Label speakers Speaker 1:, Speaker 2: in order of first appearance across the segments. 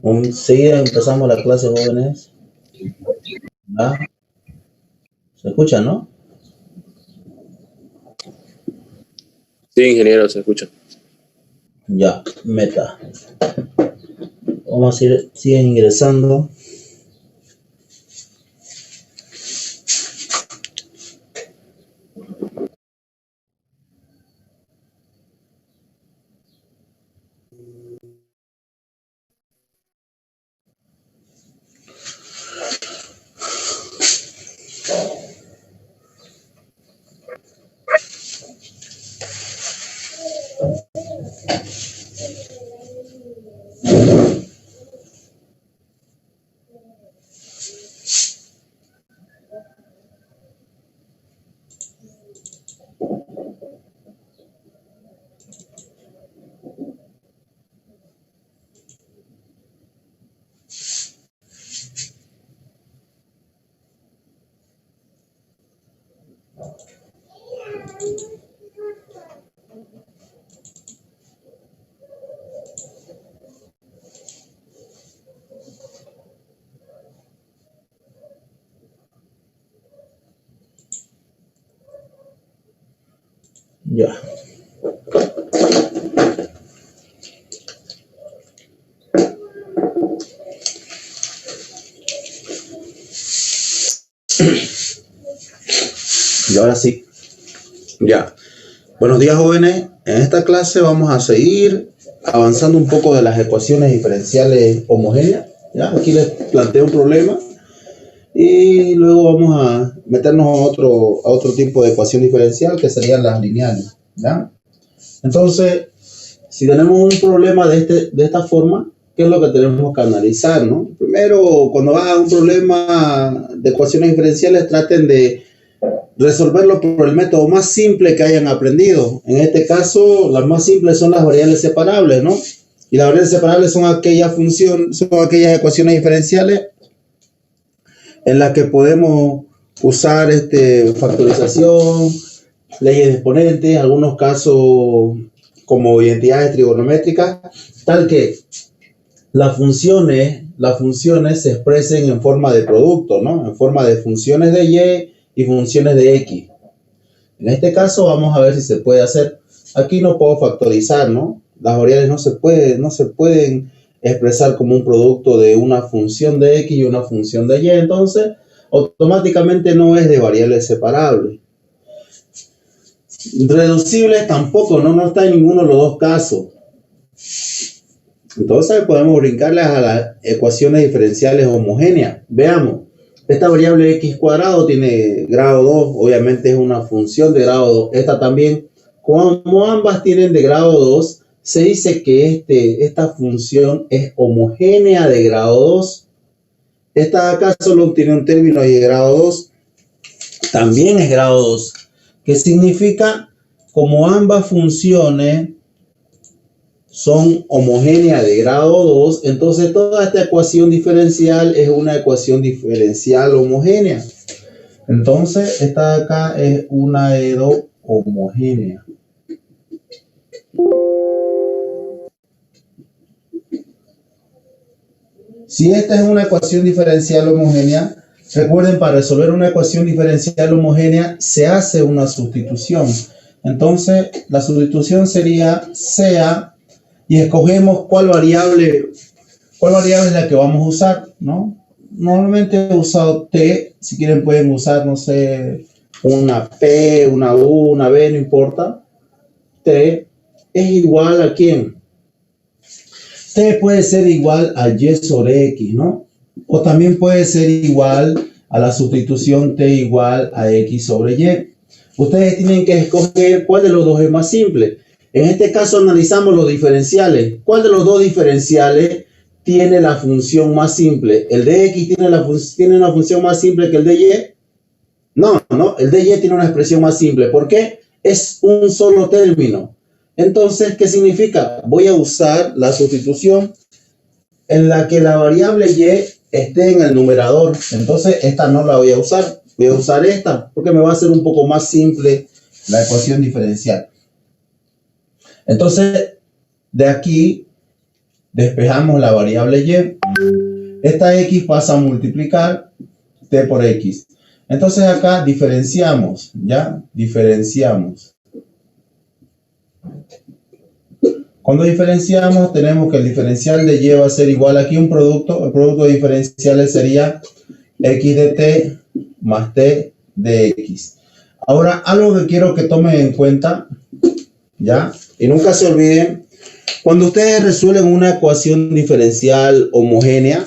Speaker 1: Enseguida empezamos la clase, jóvenes. ¿Ah? ¿Se escucha, no?
Speaker 2: Sí, ingeniero, se escucha.
Speaker 1: Ya, meta. Vamos a ir, siguen ingresando. Ya. Y ahora sí. Ya. Buenos días, jóvenes. En esta clase vamos a seguir avanzando un poco de las ecuaciones diferenciales homogéneas. ¿Ya? Aquí les planteo un problema y luego vamos a meternos a otro tipo de ecuación diferencial que serían las lineales. ¿Ya? Entonces, si tenemos un problema de esta forma, ¿qué es lo que tenemos que analizar, no? Primero, cuando va a un problema de ecuaciones diferenciales, traten de resolverlo por el método más simple que hayan aprendido. En este caso, las más simples son las variables separables, ¿no? Y las variables separables son aquellas ecuaciones diferenciales en las que podemos usar factorización, leyes de exponentes, en algunos casos como identidades trigonométricas, tal que las funciones se expresen en forma de producto, ¿no? En forma de funciones de y y funciones de x. En este caso vamos a ver si se puede hacer. Aquí no puedo factorizar, ¿no? Las variables no se pueden expresar como un producto de una función de x y una función de y. Entonces, automáticamente no es de variables separables. Reducibles tampoco, no está en ninguno de los dos casos. Entonces podemos brincarles a las ecuaciones diferenciales homogéneas. Veamos. Esta variable x cuadrado tiene grado 2, obviamente es una función de grado 2. Esta también, como ambas tienen de grado 2, se dice que esta función es homogénea de grado 2. Esta de acá solo tiene un término de grado 2, también es grado 2. ¿Qué significa? Como ambas funciones son homogéneas de grado 2, entonces toda esta ecuación diferencial es una ecuación diferencial homogénea. Entonces, esta de acá es una EDO homogénea. Si esta es una ecuación diferencial homogénea, recuerden, para resolver una ecuación diferencial homogénea se hace una sustitución. Entonces, la sustitución sería sea, y escogemos cuál variable es la que vamos a usar, ¿no? Normalmente he usado t, si quieren pueden usar, no sé, una p, una u, una b, no importa. T es igual a ¿quién? T puede ser igual a y sobre x, ¿no? O también puede ser igual a la sustitución t igual a x sobre y. Ustedes tienen que escoger cuál de los dos es más simple. En este caso analizamos los diferenciales. ¿Cuál de los dos diferenciales tiene la función más simple? ¿El de x tiene una función más simple que el de y? No, el de y tiene una expresión más simple. ¿Por qué? Es un solo término. Entonces, ¿qué significa? Voy a usar la sustitución en la que la variable y esté en el numerador. Entonces, esta no la voy a usar. Voy a usar esta porque me va a hacer un poco más simple la ecuación diferencial. Entonces, de aquí despejamos la variable y. Esta x pasa a multiplicar t por x. Entonces acá diferenciamos, ¿ya? Diferenciamos. Cuando diferenciamos, tenemos que el diferencial de y va a ser igual aquí un producto. El producto de diferenciales sería x de t más t de x. Ahora, algo que quiero que tomen en cuenta, ¿ya? Y nunca se olviden, cuando ustedes resuelven una ecuación diferencial homogénea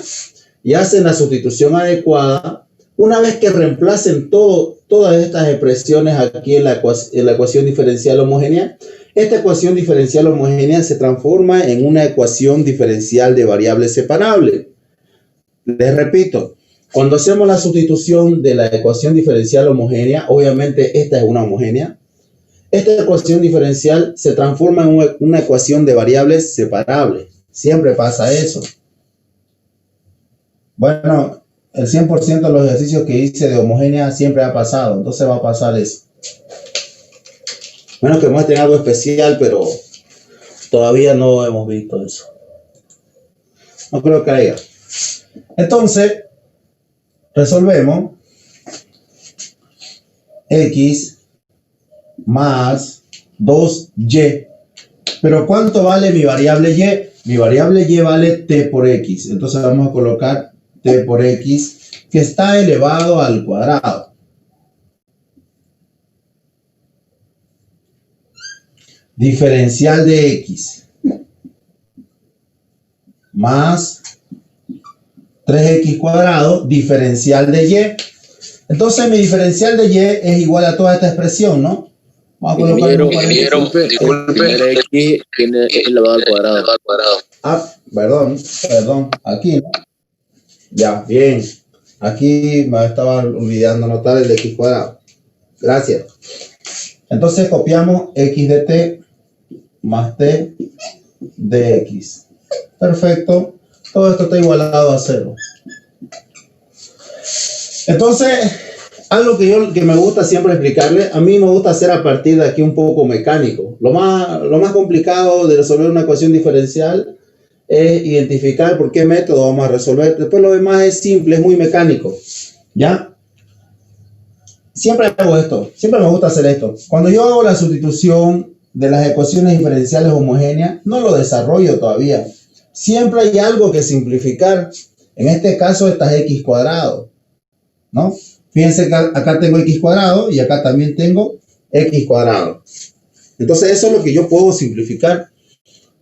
Speaker 1: y hacen la sustitución adecuada, una vez que reemplacen todas estas expresiones aquí en la ecuación diferencial homogénea, esta ecuación diferencial homogénea se transforma en una ecuación diferencial de variables separables. Les repito, cuando hacemos la sustitución de la ecuación diferencial homogénea, obviamente esta es una homogénea, esta ecuación diferencial se transforma en una ecuación de variables separables. Siempre pasa eso. Bueno, el 100% de los ejercicios que hice de homogénea siempre ha pasado, entonces va a pasar eso. Menos que muestren algo especial, pero todavía no hemos visto eso. No creo que haya. Entonces, resolvemos x más 2y. Pero ¿cuánto vale mi variable y? Mi variable y vale t por x. Entonces vamos a colocar t por x, que está elevado al cuadrado. Diferencial de x más 3x cuadrado, diferencial de y. Entonces mi diferencial de y es igual a toda esta expresión, ¿no? Vamos a colocar
Speaker 2: disculpe, x tiene elevado al cuadrado.
Speaker 1: Ah, perdón, aquí, ¿no? Ya, bien. Aquí me estaba olvidando anotar el de x cuadrado. Gracias. Entonces copiamos x de t más t de x. Perfecto. Todo esto está igualado a 0. Entonces, algo que me gusta siempre explicarle, a mí me gusta hacer a partir de aquí un poco mecánico. Lo más complicado de resolver una ecuación diferencial es identificar por qué método vamos a resolver. Después lo demás es simple, es muy mecánico. ¿Ya? Siempre hago esto, siempre me gusta hacer esto. Cuando yo hago la sustitución de las ecuaciones diferenciales homogéneas, no lo desarrollo todavía. Siempre hay algo que simplificar. En este caso, esta es x cuadrado, ¿no? Fíjense que acá tengo x cuadrado y acá también tengo x cuadrado. Entonces, eso es lo que yo puedo simplificar.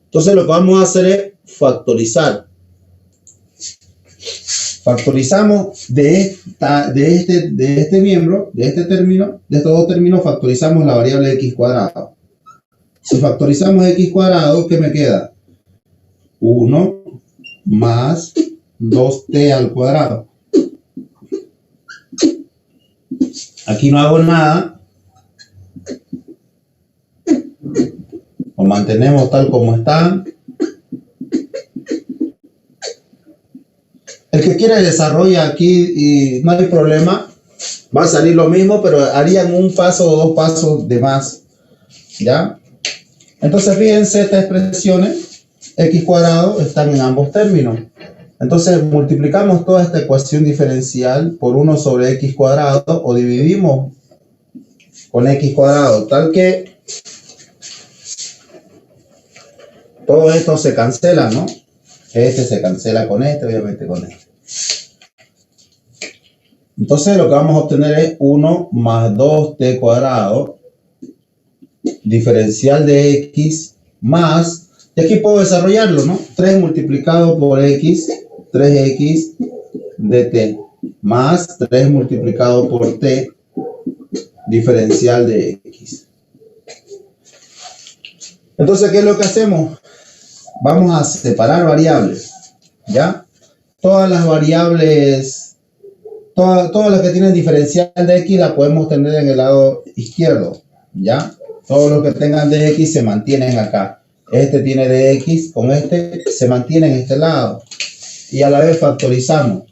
Speaker 1: Entonces, lo que vamos a hacer es factorizar. Factorizamos de este miembro, de este término, de estos dos términos, factorizamos la variable x cuadrado. Si factorizamos x cuadrado, ¿qué me queda? 1 más 2t al cuadrado. Aquí no hago nada. Lo mantenemos tal como está. El que quiera desarrolla aquí y no hay problema. Va a salir lo mismo, pero harían un paso o dos pasos de más. ¿Ya? Entonces fíjense, estas expresiones x cuadrado están en ambos términos. Entonces multiplicamos toda esta ecuación diferencial por 1 sobre x cuadrado o dividimos con x cuadrado, tal que todo esto se cancela, ¿no? Este se cancela con este, obviamente con este. Entonces lo que vamos a obtener es 1 más 2t cuadrado, diferencial de x, más, y aquí puedo desarrollarlo, ¿no? 3 multiplicado por x, 3x de t, más 3 multiplicado por t, diferencial de x. Entonces, ¿qué es lo que hacemos? Vamos a separar variables, ¿ya? Todas las variables, todas las que tienen diferencial de x las podemos tener en el lado izquierdo, ¿ya? Todos los que tengan dx se mantienen acá. Este tiene dx, con este se mantiene en este lado. Y a la vez factorizamos.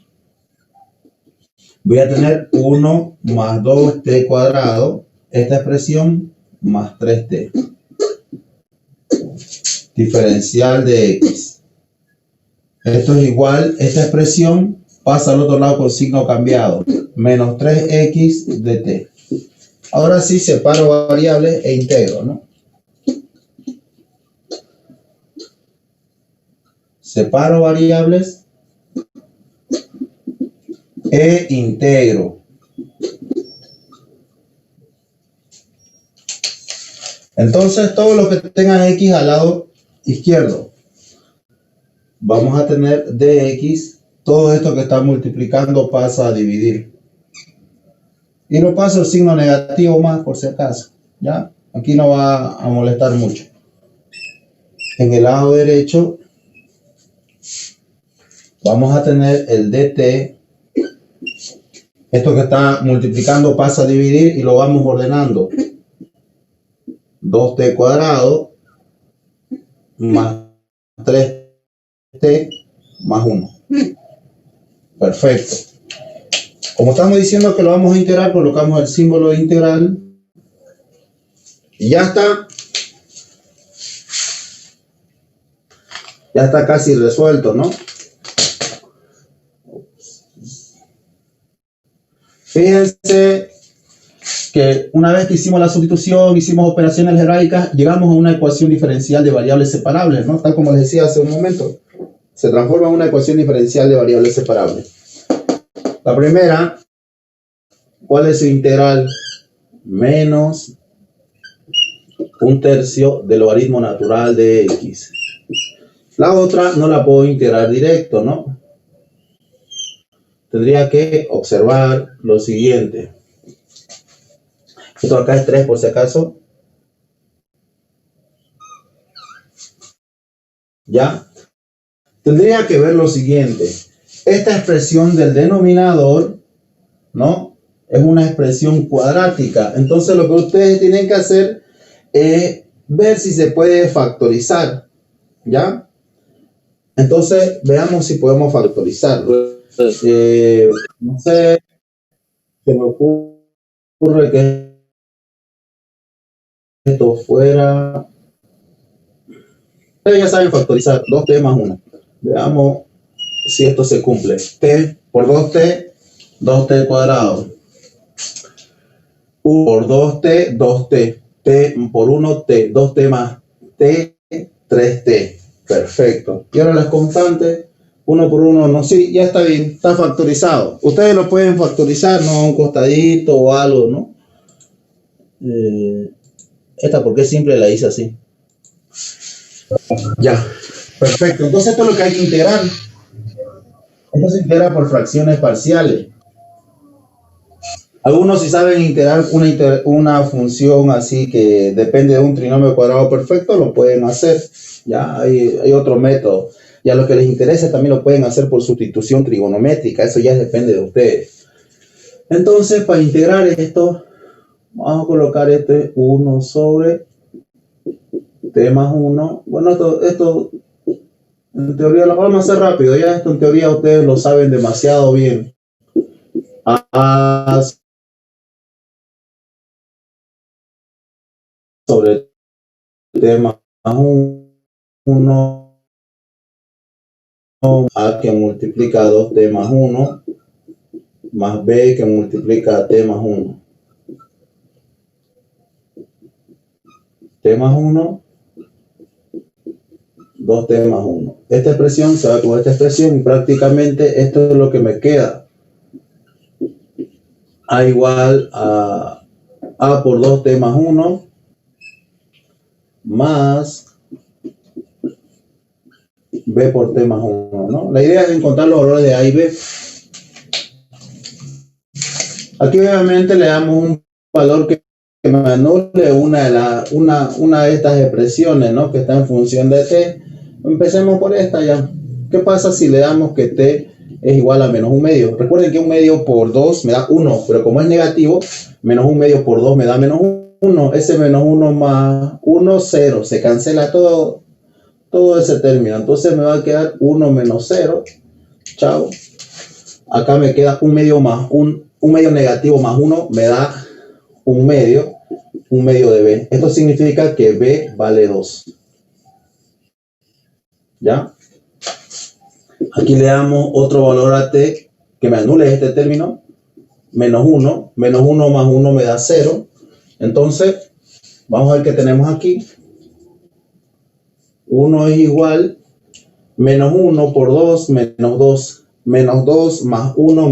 Speaker 1: voy a tener 1 más 2t cuadrado, esta expresión más 3t. Diferencial de x. Esto es igual, esta expresión pasa al otro lado con signo cambiado, menos 3x de t. Ahora sí separo variables e integro, ¿no? Separo variables e integro. Entonces, todo lo que tenga x al lado izquierdo, vamos a tener dx, todo esto que está multiplicando pasa a dividir. Y lo paso el signo negativo más por si acaso, ¿ya? Aquí no va a molestar mucho. En el lado derecho vamos a tener el dt. Esto que está multiplicando pasa a dividir y lo vamos ordenando. 2t cuadrado más 3t más 1. Perfecto. Como estamos diciendo que lo vamos a integrar, colocamos el símbolo de integral y ya está. Ya está casi resuelto, ¿no? Fíjense que una vez que hicimos la sustitución, hicimos operaciones algebraicas, llegamos a una ecuación diferencial de variables separables, ¿no? Tal como les decía hace un momento, se transforma en una ecuación diferencial de variables separables. La primera, ¿cuál es su integral? Menos 1/3 del logaritmo natural de x. La otra no la puedo integrar directo, ¿no? Tendría que observar lo siguiente. Esto acá es 3 por si acaso. ¿Ya? Tendría que ver lo siguiente. Esta expresión del denominador, ¿no? Es una expresión cuadrática. Entonces lo que ustedes tienen que hacer es ver si se puede factorizar. ¿Ya? Entonces veamos si podemos factorizarlo. No sé, se me ocurre que esto fuera... Ustedes ya saben factorizar 2t más 1. Veamos si esto se cumple. T por 2t, 2t cuadrado. 1 por 2t, 2t. T por 1t, 2t más t, 3t. Perfecto. Y ahora las constantes, 1 por 1, no, sí, ya está bien, está factorizado. Ustedes lo pueden factorizar, ¿no? A un costadito o algo, ¿no? Esta porque siempre la hice así. Ya, perfecto. Entonces esto es lo que hay que integrar. Esto se integra por fracciones parciales. Algunos si saben integrar una función así que depende de un trinomio cuadrado perfecto, lo pueden hacer. Ya hay otro método. Y a los que les interese también lo pueden hacer por sustitución trigonométrica. Eso ya depende de ustedes. Entonces, para integrar esto, vamos a colocar este 1 sobre t más 1. Bueno, esto en teoría lo vamos a hacer rápido. Ya esto en teoría ustedes lo saben demasiado bien. A sobre t más 1. A que multiplica 2t más 1 más b que multiplica t más 1. T más 1, 2t más 1. Esta expresión se va con esta expresión y prácticamente esto es lo que me queda. A igual a a por 2t más 1 más b por t más 1, ¿no? La idea es encontrar los valores de a y b. Aquí obviamente le damos un valor que me anule una de estas expresiones, ¿no? Que está en función de t. Empecemos por esta ya. ¿Qué pasa si le damos que t es igual a menos 1/2? Recuerden que 1/2 por 2 me da 1, pero como es negativo, menos 1/2 por 2 me da menos 1. Ese menos 1 más 1, 0. Se cancela todo ese término. Entonces me va a quedar 1 menos 0. Chao. acá me queda un medio más un medio negativo más 1 me da un medio de B. Esto significa que B vale 2. ¿Ya? Aquí le damos otro valor a T que me anule este término. Menos 1 más 1 me da 0. Entonces, vamos a ver qué tenemos aquí. 1 es igual, menos 1 por 2, menos 2. Menos 2 más 1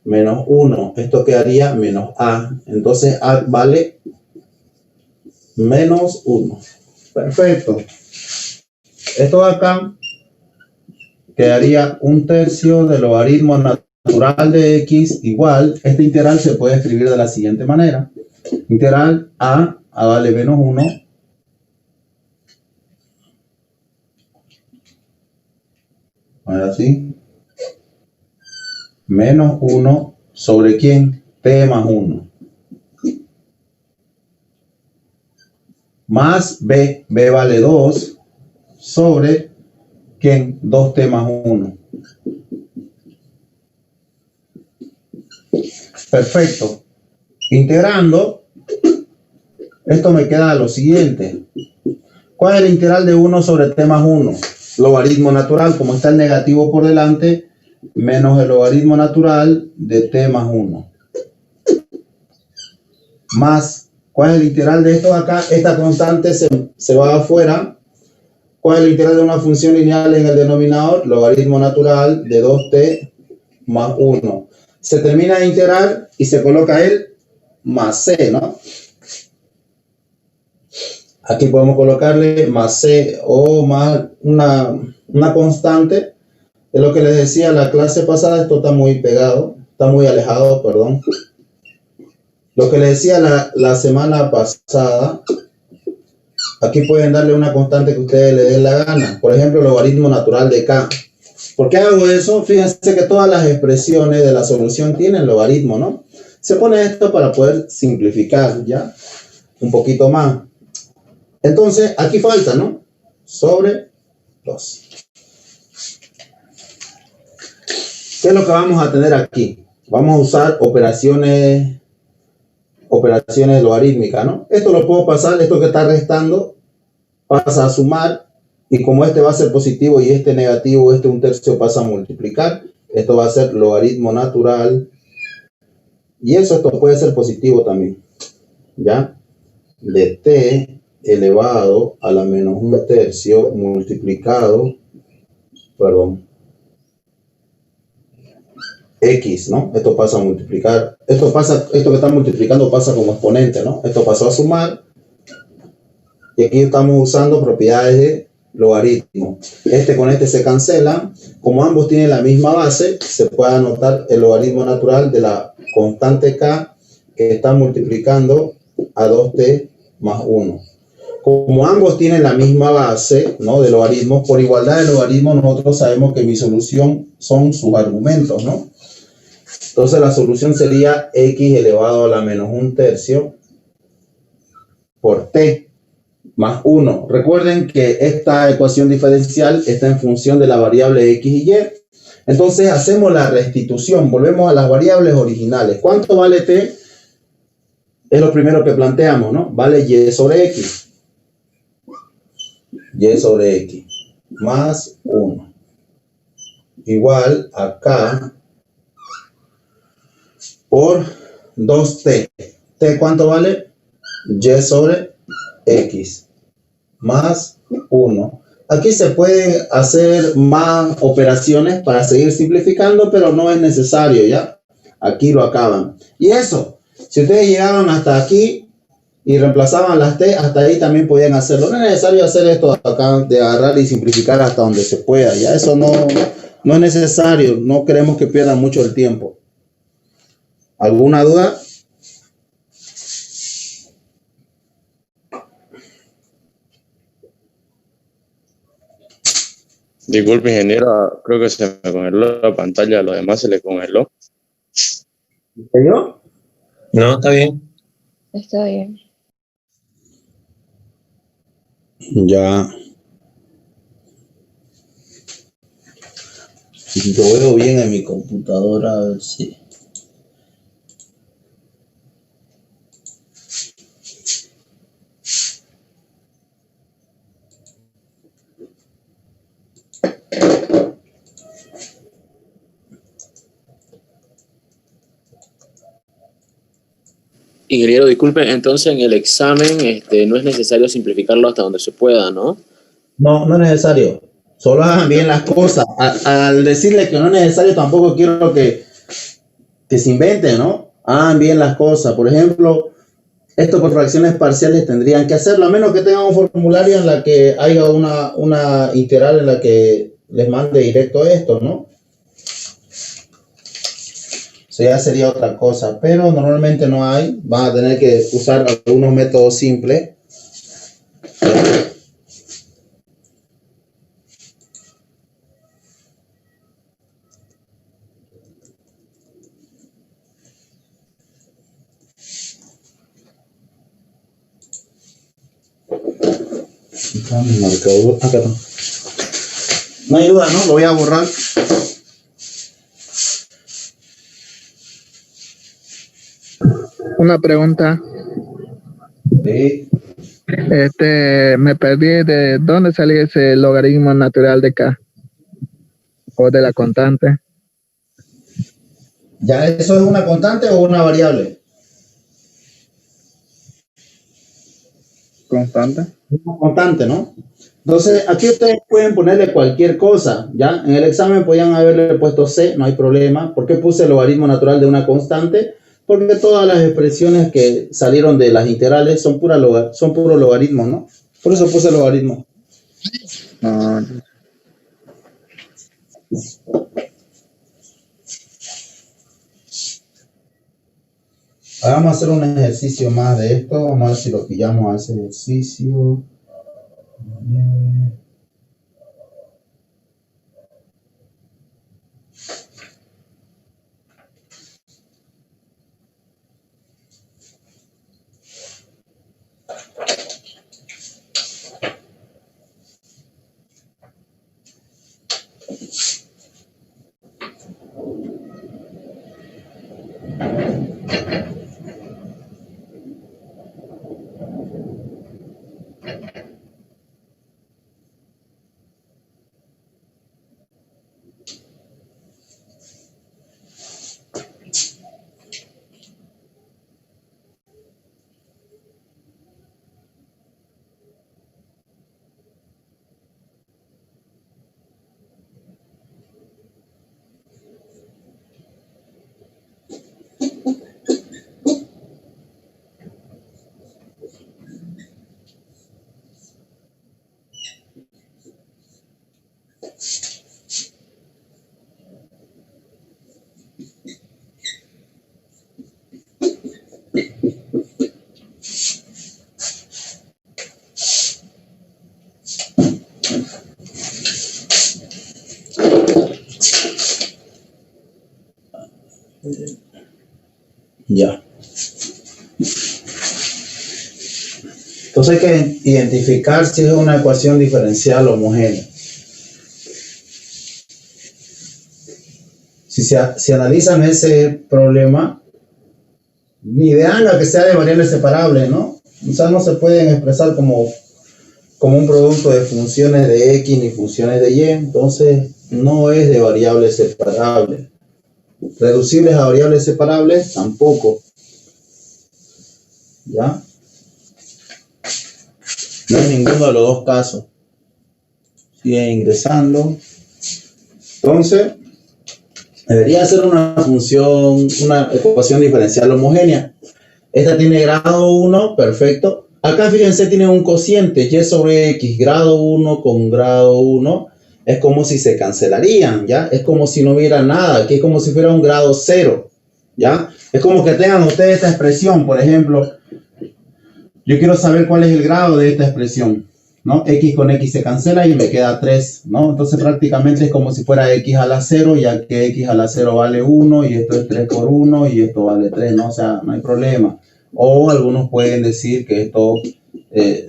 Speaker 1: menos 1. Esto quedaría menos A. Entonces, A vale menos 1. Perfecto. Esto de acá quedaría 1/3 del logaritmo natural de x igual, este integral se puede escribir de la siguiente manera. Integral a vale menos 1. Ahora sí. Menos 1 sobre ¿quién? T más 1. Más B vale 2 sobre ¿quién? 2T más 1. Perfecto. Integrando, esto me queda lo siguiente. ¿Cuál es el integral de 1 sobre T más 1? Logaritmo natural, como está el negativo por delante, menos el logaritmo natural de T más 1. Más, ¿cuál es el integral de esto de acá? Esta constante se va afuera. ¿Cuál es el integral de una función lineal en el denominador? Logaritmo natural de 2T más 1. Se termina de integrar y se coloca el más C, ¿no? Aquí podemos colocarle más C o más una constante. Es lo que les decía la clase pasada, esto está muy pegado, está muy alejado, perdón. Lo que les decía la semana pasada, aquí pueden darle una constante que ustedes les den la gana. Por ejemplo, el logaritmo natural de K. ¿Por qué hago eso? Fíjense que todas las expresiones de la solución tienen logaritmo, ¿no? Se pone esto para poder simplificar ya un poquito más. Entonces, aquí falta, ¿no? Sobre 2. ¿Qué es lo que vamos a tener aquí? Vamos a usar operaciones logarítmicas, ¿no? Esto lo puedo pasar, esto que está restando, pasa a sumar, y como este va a ser positivo y este negativo, este 1/3 pasa a multiplicar, esto va a ser logaritmo natural, y esto puede ser positivo también, ¿ya? De t elevado a la menos 1/3 multiplicado, x, ¿no? Esto pasa a multiplicar, esto que está multiplicando pasa como exponente, ¿no? Esto pasó a sumar, y aquí estamos usando propiedades de logaritmo. Este con este se cancela. Como ambos tienen la misma base, se puede anotar el logaritmo natural de la constante k que está multiplicando a 2t más 1. Como ambos tienen la misma base, ¿no?, de logaritmos, por igualdad de logaritmos nosotros sabemos que mi solución son sus argumentos, ¿no? Entonces la solución sería x elevado a la menos 1/3 por t más 1. Recuerden que esta ecuación diferencial está en función de la variable x y y. Entonces hacemos la restitución, volvemos a las variables originales. ¿Cuánto vale t? Es lo primero que planteamos, ¿no? Vale y sobre x. Y sobre x más 1. Igual a k por 2t. ¿T cuánto vale? Y sobre x más 1. Aquí se pueden hacer más operaciones para seguir simplificando, pero no es necesario, ¿ya? Aquí lo acaban. Y eso, si ustedes llegaban hasta aquí y reemplazaban las t, hasta ahí también podían hacerlo. No es necesario hacer esto acá de agarrar y simplificar hasta donde se pueda, ¿ya? Eso no es necesario. No queremos que pierdan mucho el tiempo. ¿Alguna duda?
Speaker 2: Disculpe, ingeniero, creo que se me congeló la pantalla, a los demás se le congeló.
Speaker 1: ¿Yo?
Speaker 3: No, está bien.
Speaker 4: Está bien.
Speaker 1: Ya. Lo veo bien en mi computadora, a ver si.
Speaker 3: Ingeniero, disculpe, entonces en el examen no es necesario simplificarlo hasta donde se pueda, ¿no?
Speaker 1: No, no es necesario. Solo hagan bien las cosas. Al decirle que no es necesario, tampoco quiero que se inventen, ¿no? Hagan bien las cosas. Por ejemplo, esto por fracciones parciales tendrían que hacerlo, a menos que tengan un formulario en la que haya una integral en la que les mande directo esto, ¿no? Eso ya sería otra cosa, pero normalmente no hay. Van a tener que usar algunos métodos simples. Acá mi marcador, acá no. No ayuda, ¿no? Lo voy a borrar.
Speaker 4: Una pregunta.
Speaker 1: Sí.
Speaker 4: Me perdí de dónde salía ese logaritmo natural de K o de la constante.
Speaker 1: ¿Ya eso es una constante o una variable?
Speaker 4: Constante.
Speaker 1: Una constante, ¿no? Entonces, aquí ustedes pueden ponerle cualquier cosa, ¿ya? En el examen podían haberle puesto C, no hay problema. ¿Por qué puse el logaritmo natural de una constante? Porque todas las expresiones que salieron de las integrales son puros logaritmos, ¿no? Por eso puse logaritmo. Vamos a hacer un ejercicio más de esto. Vamos a ver si lo pillamos a ese ejercicio. Ya. Entonces hay que identificar si es una ecuación diferencial homogénea. Si analizan ese problema, ni ideal a que sea de variables separables, ¿no? O sea, no se pueden expresar como un producto de funciones de X ni funciones de Y, entonces no es de variables separables. Reducibles a variables separables, tampoco. ¿Ya? No es ninguno de los dos casos. Sigue ingresando. Entonces, debería ser una ecuación diferencial homogénea. Esta tiene grado 1, perfecto. Acá fíjense, tiene un cociente y sobre X, grado 1 con grado 1. Es como si se cancelarían, ¿ya? Es como si no hubiera nada, que es como si fuera un grado 0, ¿ya? Es como que tengan ustedes esta expresión, por ejemplo, yo quiero saber cuál es el grado de esta expresión, ¿no? X con X se cancela y me queda 3, ¿no? Entonces prácticamente es como si fuera X a la 0, ya que X a la 0 vale 1 y esto es 3 por 1 y esto vale 3, ¿no? O sea, no hay problema. O algunos pueden decir que esto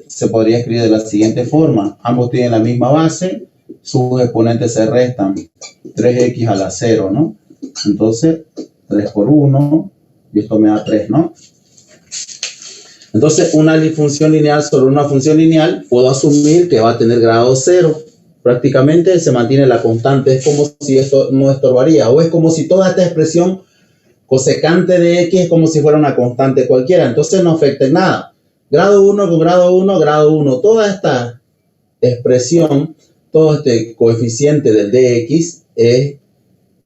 Speaker 1: se podría escribir de la siguiente forma. Ambos tienen la misma base sus exponentes se restan. 3x a la 0, ¿no? Entonces, 3 por 1, y esto me da 3, ¿no? Entonces, una función lineal sobre una función lineal, puedo asumir que va a tener grado 0. Prácticamente se mantiene la constante. Es como si esto no estorbaría. O es como si toda esta expresión cosecante de x es como si fuera una constante cualquiera. Entonces no afecta en nada. Grado 1 con grado 1, grado 1. Toda esta expresión, todo este coeficiente del dx es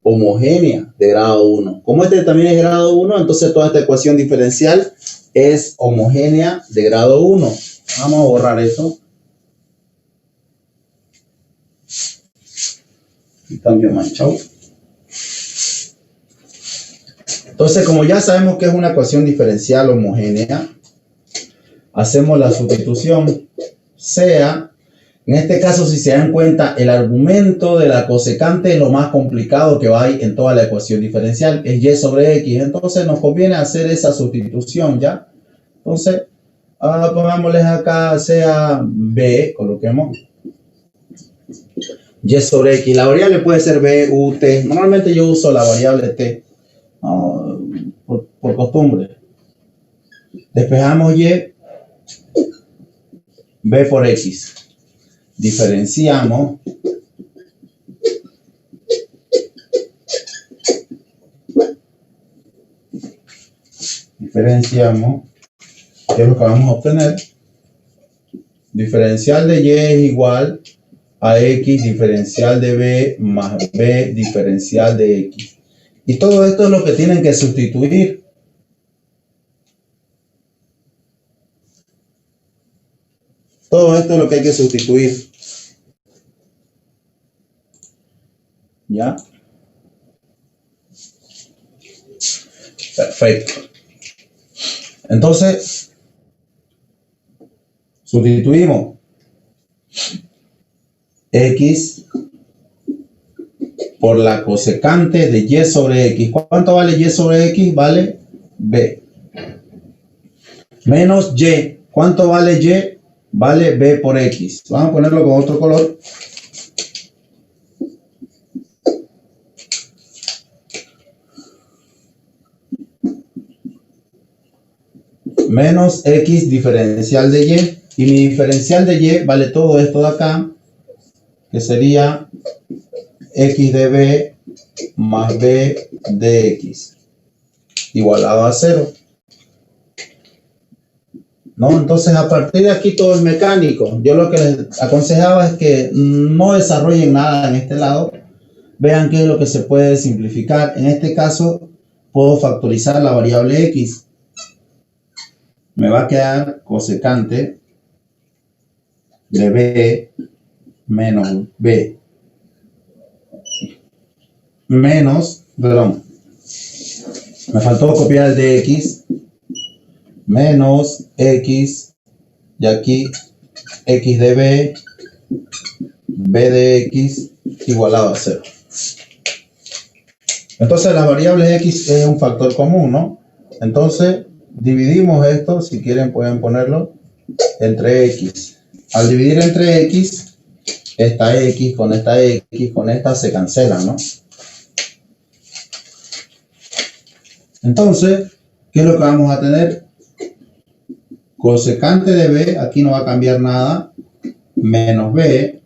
Speaker 1: homogénea de grado 1. Como este también es grado 1, entonces toda esta ecuación diferencial es homogénea de grado 1. Vamos a borrar esto. Y cambio manchado. Entonces, como ya sabemos que es una ecuación diferencial homogénea, hacemos la sustitución. Sea, en este caso, si se dan cuenta, el argumento de la cosecante es lo más complicado que hay en toda la ecuación diferencial, es y sobre x. Entonces, nos conviene hacer esa sustitución, ¿ya? Entonces, pongámosles acá, sea b, coloquemos y sobre x. La variable puede ser b, u, t. Normalmente yo uso la variable t, por costumbre. Despejamos y, b por x. Diferenciamos. ¿Qué es lo que vamos a obtener? Diferencial de y es igual a x diferencial de b más b diferencial de x. Y todo esto es lo que tienen que sustituir. Todo esto es lo que hay que sustituir. ¿Ya? Perfecto. Entonces, sustituimos x por la cosecante de y sobre x. ¿Cuánto vale y sobre x? Vale b. Menos y. ¿Cuánto vale y? Vale b por x. Vamos a ponerlo con otro color. Menos x diferencial de y. Y mi diferencial de y vale todo esto de acá, que sería x de b más b de x igualado a 0. ¿No? Entonces, a partir de aquí todo es mecánico. Yo lo que les aconsejaba es que no desarrollen nada en este lado. Vean qué es lo que se puede simplificar. En este caso, puedo factorizar la variable x. Me va a quedar cosecante de b menos b menos, perdón, me faltó copiar el de x, menos x, y aquí x de b, b de x igualado a 0. Entonces la variable x es un factor común, ¿no? Entonces dividimos esto, si quieren pueden ponerlo, entre x. Al dividir entre x, esta x con esta se cancelan, ¿no? Entonces, ¿qué es lo que vamos a tener? Cosecante de b, aquí no va a cambiar nada, menos b,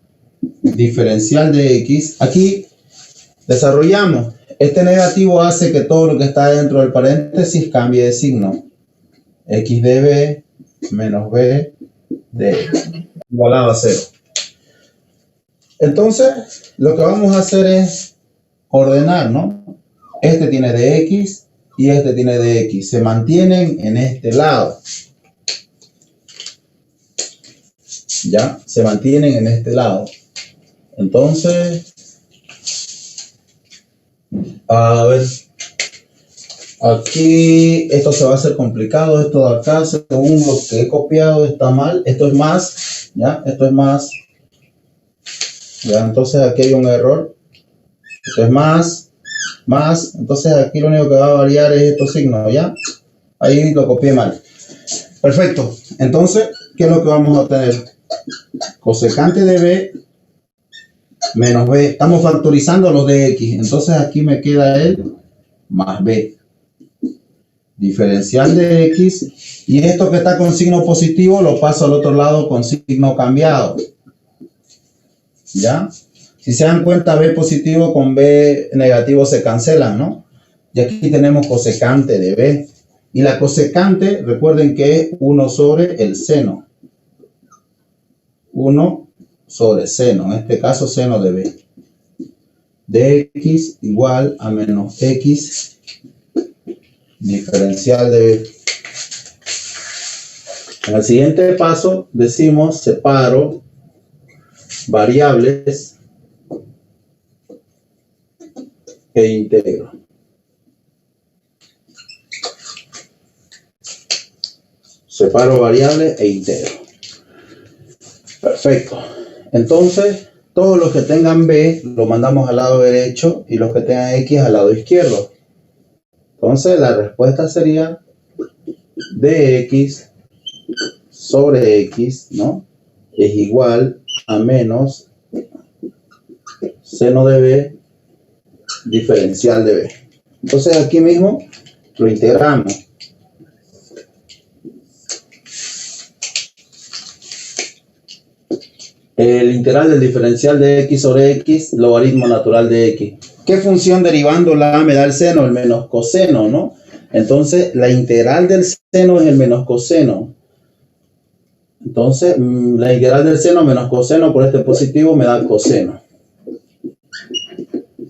Speaker 1: diferencial de x. Aquí desarrollamos. Este negativo hace que todo lo que está dentro del paréntesis cambie de signo. X de b menos b de igualado a 0. Entonces, lo que vamos a hacer es ordenar, ¿no? Este tiene de x y este tiene de x. Se mantienen en este lado. ¿Ya? Se mantienen en este lado. Entonces, a ver, aquí esto se va a hacer complicado. Esto de acá, según lo que he copiado, está mal. Esto es más, ¿ya? Esto es más. ¿Ya? Entonces aquí hay un error. Esto es más. Entonces aquí lo único que va a variar es estos signos, ¿ya? Ahí lo copié mal. Perfecto. Entonces, ¿qué es lo que vamos a obtener? Cosecante de b menos b. Estamos factorizando los de x. Entonces aquí me queda el más b. Diferencial de x. Y esto que está con signo positivo lo paso al otro lado con signo cambiado. ¿Ya? Si se dan cuenta, b positivo con b negativo se cancelan, ¿no? Y aquí tenemos cosecante de b. Y la cosecante, recuerden que es 1 sobre el seno. 1 sobre seno, en este caso seno de b. De x igual a menos x diferencial de b. En el siguiente paso decimos separo variables e integro. Separo variables e integro. Perfecto. Entonces, todos los que tengan b lo mandamos al lado derecho y los que tengan x al lado izquierdo. Entonces, la respuesta sería dx sobre x, ¿no? Es igual a menos seno de b diferencial de b. Entonces, aquí mismo lo integramos. El integral del diferencial de x sobre x, logaritmo natural de x. ¿Qué función derivándola me da el seno? El menos coseno, ¿no? Entonces, la integral del seno es el menos coseno. Entonces, la integral del seno menos coseno por este positivo me da coseno.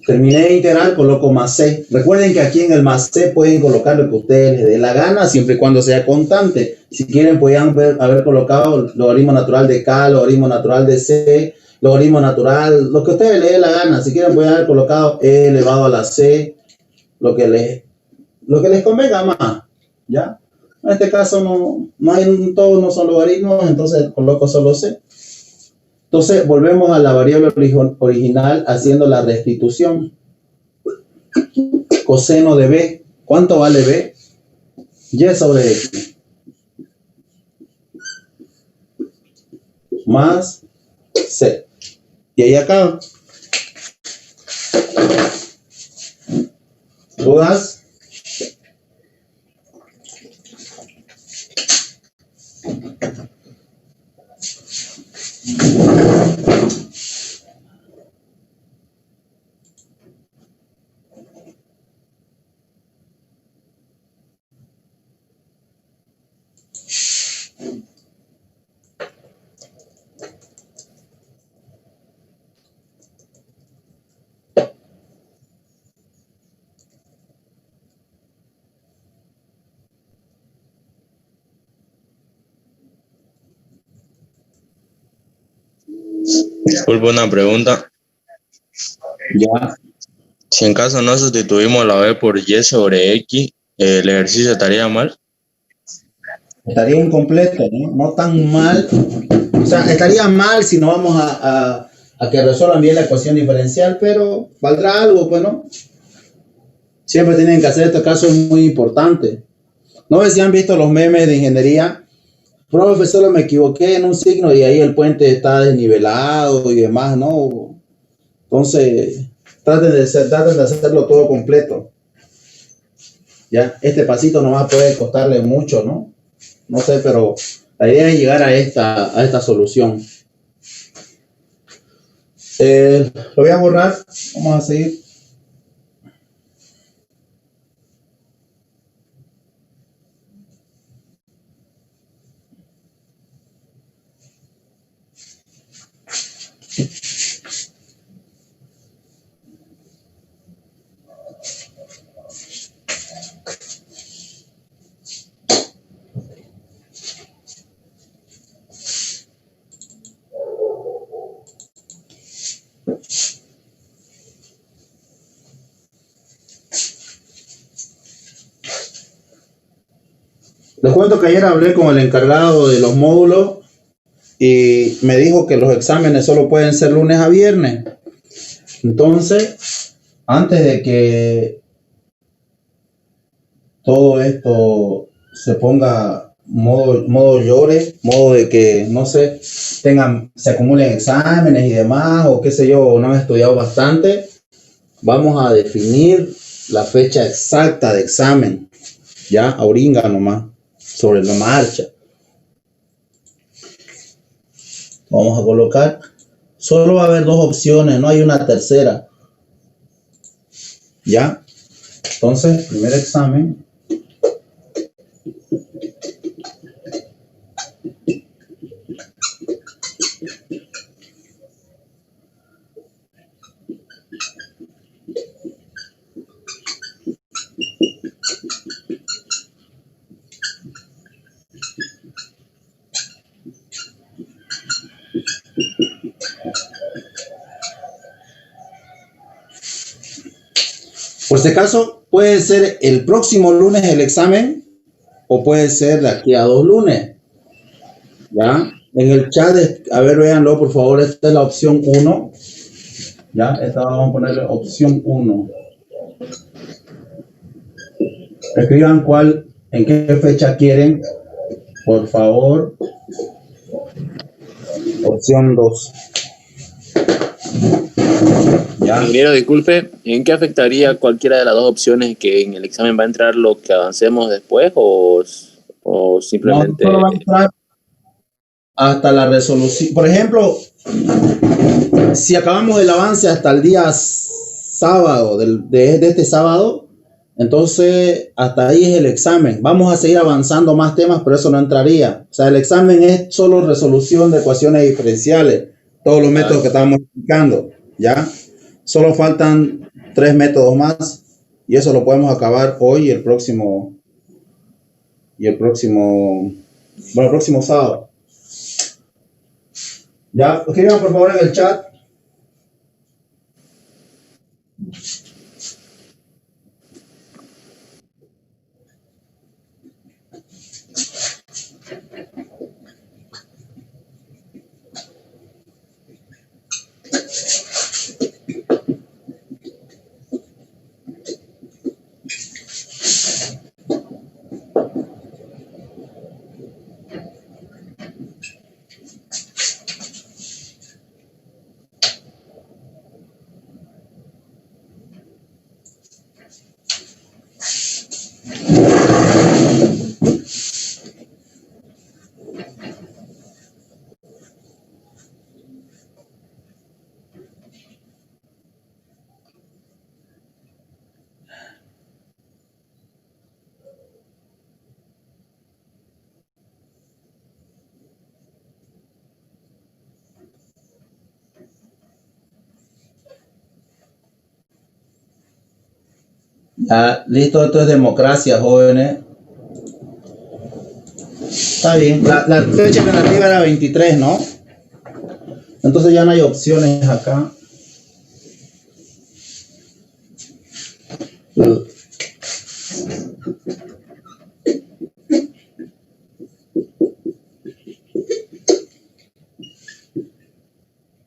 Speaker 1: Terminé de integrar, coloco más c. Recuerden que aquí en el más c pueden colocar lo que ustedes les dé la gana, siempre y cuando sea constante. Si quieren, podían haber colocado logaritmo natural de k, logaritmo natural de c, logaritmo natural, lo que ustedes les dé la gana. Si quieren, pueden haber colocado e elevado a la c, lo que les convenga más. ¿Ya? En este caso, todos no son logaritmos, entonces coloco solo c. Entonces, volvemos a la variable original haciendo la restitución. Coseno de b. ¿Cuánto vale b? Y sobre x. Más c. Y ahí acaba. ¿Dudas?
Speaker 2: Disculpa una pregunta.
Speaker 1: Ya.
Speaker 2: Si en caso no sustituimos la b por y sobre x, ¿el ejercicio estaría mal?
Speaker 1: Estaría incompleto, ¿no? No tan mal. O sea, estaría mal si no vamos a que resuelvan bien la ecuación diferencial, pero valdrá algo, pues, ¿no? Siempre tienen que hacer estos casos muy importantes. No sé si han visto los memes de ingeniería. Profe, solo me equivoqué en un signo y ahí el puente está desnivelado y demás, ¿no? Entonces, traten de hacerlo todo completo. Ya, este pasito nomás puede costarle mucho, ¿no? No sé, pero la idea es llegar a esta solución. Lo voy a borrar. Vamos a seguir. Les cuento que ayer hablé con el encargado de los módulos y me dijo que los exámenes solo pueden ser lunes a viernes. Entonces, antes de que todo esto se ponga modo llore, modo de que, no sé, se acumulen exámenes y demás, o qué sé yo, no han estudiado bastante, vamos a definir la fecha exacta de examen, ya, a oringa nomás, sobre la marcha. Vamos a colocar, solo va a haber dos opciones, no hay una tercera, ya. Entonces, primer examen. Por si acaso, puede ser el próximo lunes el examen o puede ser de aquí a 2 lunes. ¿Ya? En el chat, a ver, véanlo, por favor, esta es la opción 1. ¿Ya? Esta vamos a ponerle opción 1. Escriban en qué fecha quieren, por favor. Opción 2. ¿Ya?
Speaker 3: Ingeniero, disculpe, ¿en qué afectaría cualquiera de las dos opciones, que en el examen va a entrar lo que avancemos después o
Speaker 1: No,
Speaker 3: simplemente...
Speaker 1: solo va a entrar hasta la resolución. Por ejemplo, si acabamos el avance hasta el día sábado, de este sábado, entonces hasta ahí es el examen. Vamos a seguir avanzando más temas, pero eso no entraría. O sea, el examen es solo resolución de ecuaciones diferenciales, todos los métodos que estábamos explicando, ¿ya? Solo faltan 3 métodos más y eso lo podemos acabar hoy y el próximo, bueno, el próximo sábado. Ya, escriban por favor en el chat. Ya, listo, esto es democracia, jóvenes. Está bien. La fecha alternativa era 23, ¿no? Entonces ya no hay opciones acá.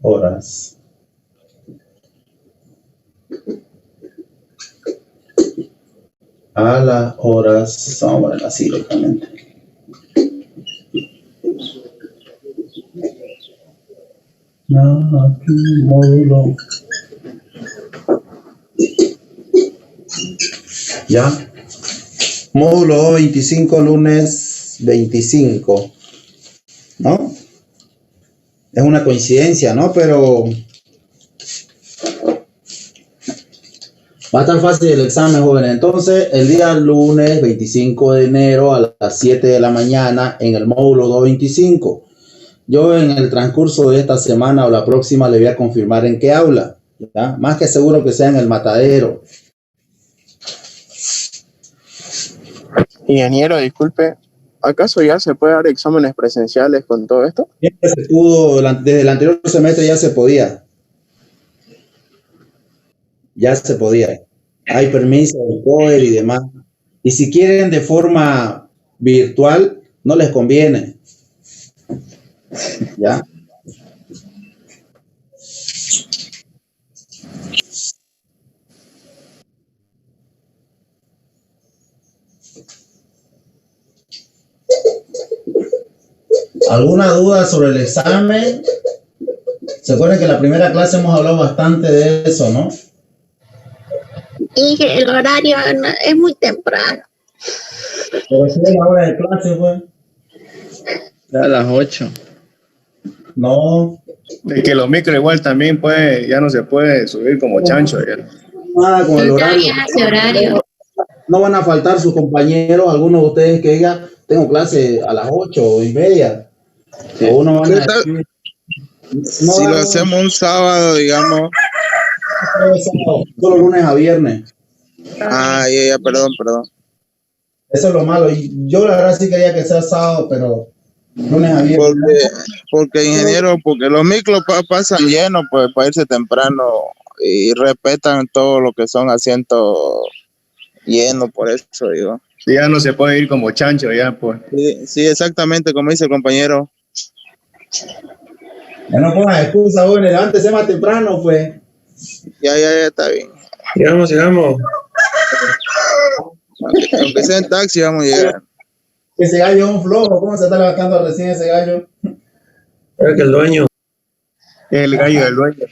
Speaker 1: Horas. A las horas. Vamos a ponerlo así directamente. No, aquí, módulo. Ya. Módulo 25, lunes 25. ¿No? Es una coincidencia, ¿no? Pero va a estar fácil el examen, jóvenes. Entonces, el día lunes 25 de enero a las 7 de la mañana en el módulo 225. Yo en el transcurso de esta semana o la próxima le voy a confirmar en qué aula. ¿Ya? Más que seguro que sea en el Matadero.
Speaker 5: Ingeniero, disculpe, ¿acaso ya se puede dar exámenes presenciales con todo esto?
Speaker 1: Siempre se pudo, desde el anterior semestre ya se podía. Ya se podía. Hay permiso de poder y demás. Y si quieren de forma virtual, no les conviene. ¿Ya? ¿Alguna duda sobre el examen? Se acuerdan que en la primera clase hemos hablado bastante de eso, ¿no?
Speaker 6: Y el horario es muy temprano.
Speaker 1: Pero si es la hora de clase, pues.
Speaker 7: A las 8.
Speaker 1: No,
Speaker 5: De que los micros igual también pues ya no se puede subir como chancho. Ya.
Speaker 1: nada con el
Speaker 6: Ya
Speaker 1: horario.
Speaker 6: viene ese horario.
Speaker 1: No van a faltar sus compañeros, algunos de ustedes que digan, tengo clase a las 8:30. O uno van
Speaker 2: ¿Qué
Speaker 1: a
Speaker 2: tal?
Speaker 1: decir,
Speaker 2: Si lo hacemos un sábado, digamos.
Speaker 1: solo lunes a viernes.
Speaker 2: Ya, perdón.
Speaker 1: Eso es lo malo. Y yo la verdad sí quería que sea sábado, pero lunes a viernes.
Speaker 2: Porque ingeniero, porque los micros pasan llenos, pues para irse temprano y respetan todo lo que son asientos llenos, por eso digo.
Speaker 5: Ya no se puede ir como chancho ya pues.
Speaker 2: Sí, exactamente como dice el compañero.
Speaker 1: Ya no pongan excusa, jóvenes, levántese más temprano, pues.
Speaker 2: Ya, está bien.
Speaker 7: Llegamos.
Speaker 2: Aunque sea en taxi, vamos a llegar.
Speaker 1: Ese gallo es un flojo, ¿cómo se está levantando recién ese gallo?
Speaker 7: Creo que el dueño.
Speaker 5: El gallo del dueño.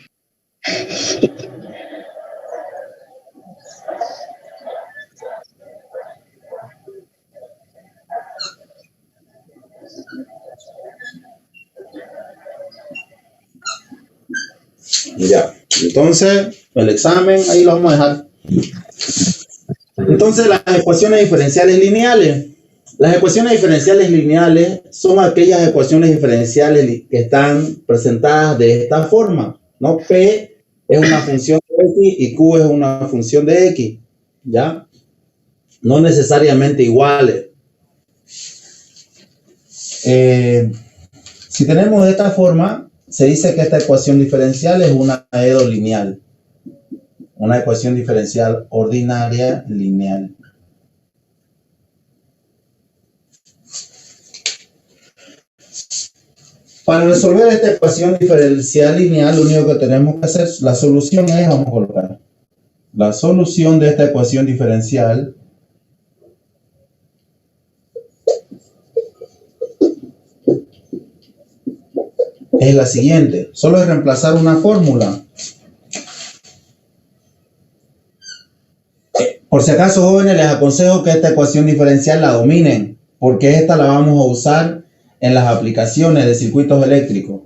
Speaker 1: Ya, entonces el examen ahí lo vamos a dejar. Entonces las ecuaciones diferenciales lineales. Las ecuaciones diferenciales lineales son aquellas ecuaciones diferenciales que están presentadas de esta forma, ¿no? P es una función de X y Q es una función de X, ¿ya? No necesariamente iguales. Si tenemos de esta forma, se dice que esta ecuación diferencial es una lineal. Una ecuación diferencial ordinaria lineal. Para resolver esta ecuación diferencial lineal, lo único que tenemos que hacer, la solución es, vamos a colocar, la solución de esta ecuación diferencial es la siguiente. Solo es reemplazar una fórmula. Por si acaso, jóvenes, les aconsejo que esta ecuación diferencial la dominen, porque esta la vamos a usar en las aplicaciones de circuitos eléctricos.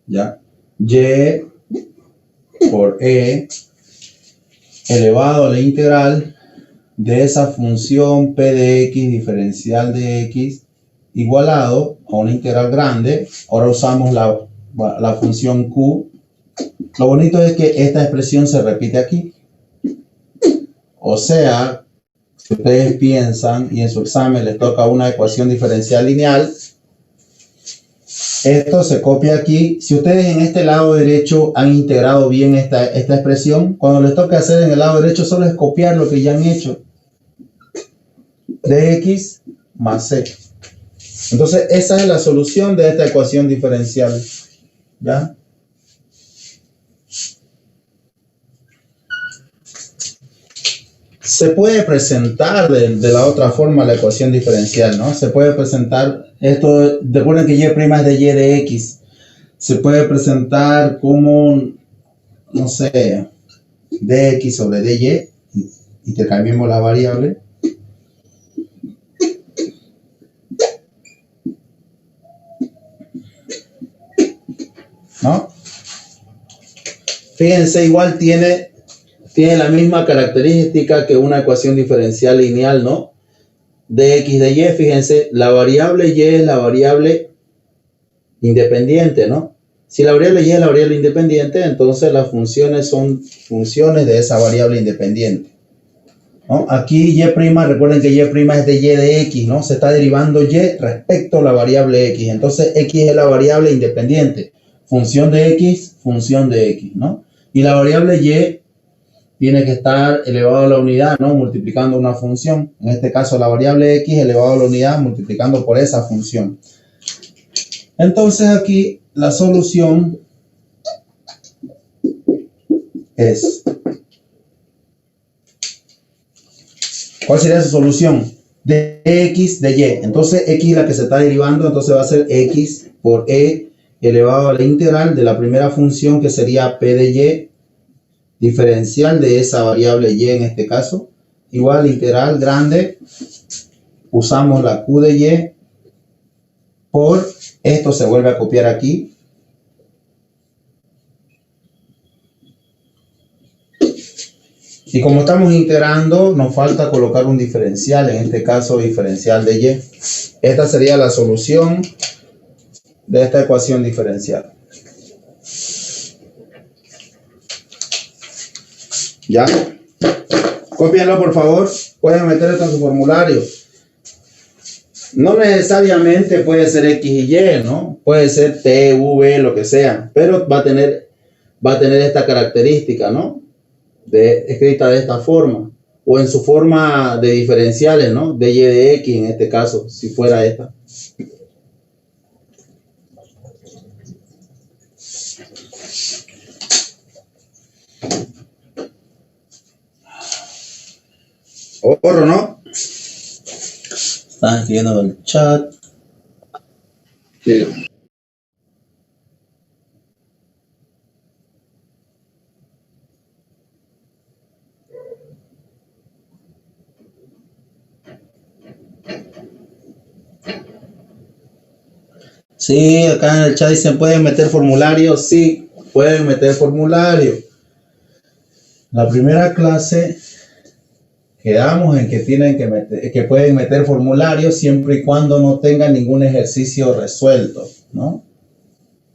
Speaker 1: ¿Ya? Y por E elevado a la integral de esa función P de X diferencial de X igualado a una integral grande. Ahora usamos la función Q. Lo bonito es que esta expresión se repite aquí. O sea, si ustedes piensan y en su examen les toca una ecuación diferencial lineal, esto se copia aquí. Si ustedes en este lado derecho han integrado bien esta expresión, cuando les toque hacer en el lado derecho solo es copiar lo que ya han hecho. Dx más c. Entonces esa es la solución de esta ecuación diferencial. ¿Ya? Se puede presentar de la otra forma la ecuación diferencial, ¿no? Se puede presentar, esto, recuerden que y' es de y de x. Se puede presentar como, no sé, dx sobre dy, intercambiemos la variable. ¿No? Fíjense, igual tiene la misma característica que una ecuación diferencial lineal, ¿no? De x de y, fíjense, la variable y es la variable independiente, ¿no? Si la variable y es la variable independiente, entonces las funciones son funciones de esa variable independiente, ¿no? Aquí y', recuerden que y' es de y de x, ¿no? Se está derivando y respecto a la variable x, entonces x es la variable independiente, función de x, ¿no? Y la variable y tiene que estar elevado a la unidad, ¿no? Multiplicando una función. En este caso, la variable x elevado a la unidad multiplicando por esa función. Entonces, aquí la solución es... ¿Cuál sería su solución? de x de y. Entonces x es la que se está derivando, entonces va a ser x por e elevado a la integral de la primera función, que sería p de y, diferencial de esa variable y en este caso, igual integral grande, usamos la q de y por, esto se vuelve a copiar aquí, y como estamos integrando, nos falta colocar un diferencial, en este caso diferencial de y. Esta sería la solución de esta ecuación diferencial. ¿Ya? Cópienlo, por favor. Pueden meter esto en su formulario. No necesariamente puede ser X y Y, ¿no? Puede ser T, V, lo que sea. Pero va a tener esta característica, ¿no? Escrita de esta forma. O en su forma de diferenciales, ¿no? De Y de X en este caso, si fuera esta. Corro, ¿no? Están escribiendo en el chat.
Speaker 7: Sí.
Speaker 1: Sí, acá en el chat dicen, ¿pueden meter formulario? Sí, pueden meter formulario. La primera clase quedamos en que tienen que pueden meter formulario siempre y cuando no tengan ningún ejercicio resuelto, ¿no?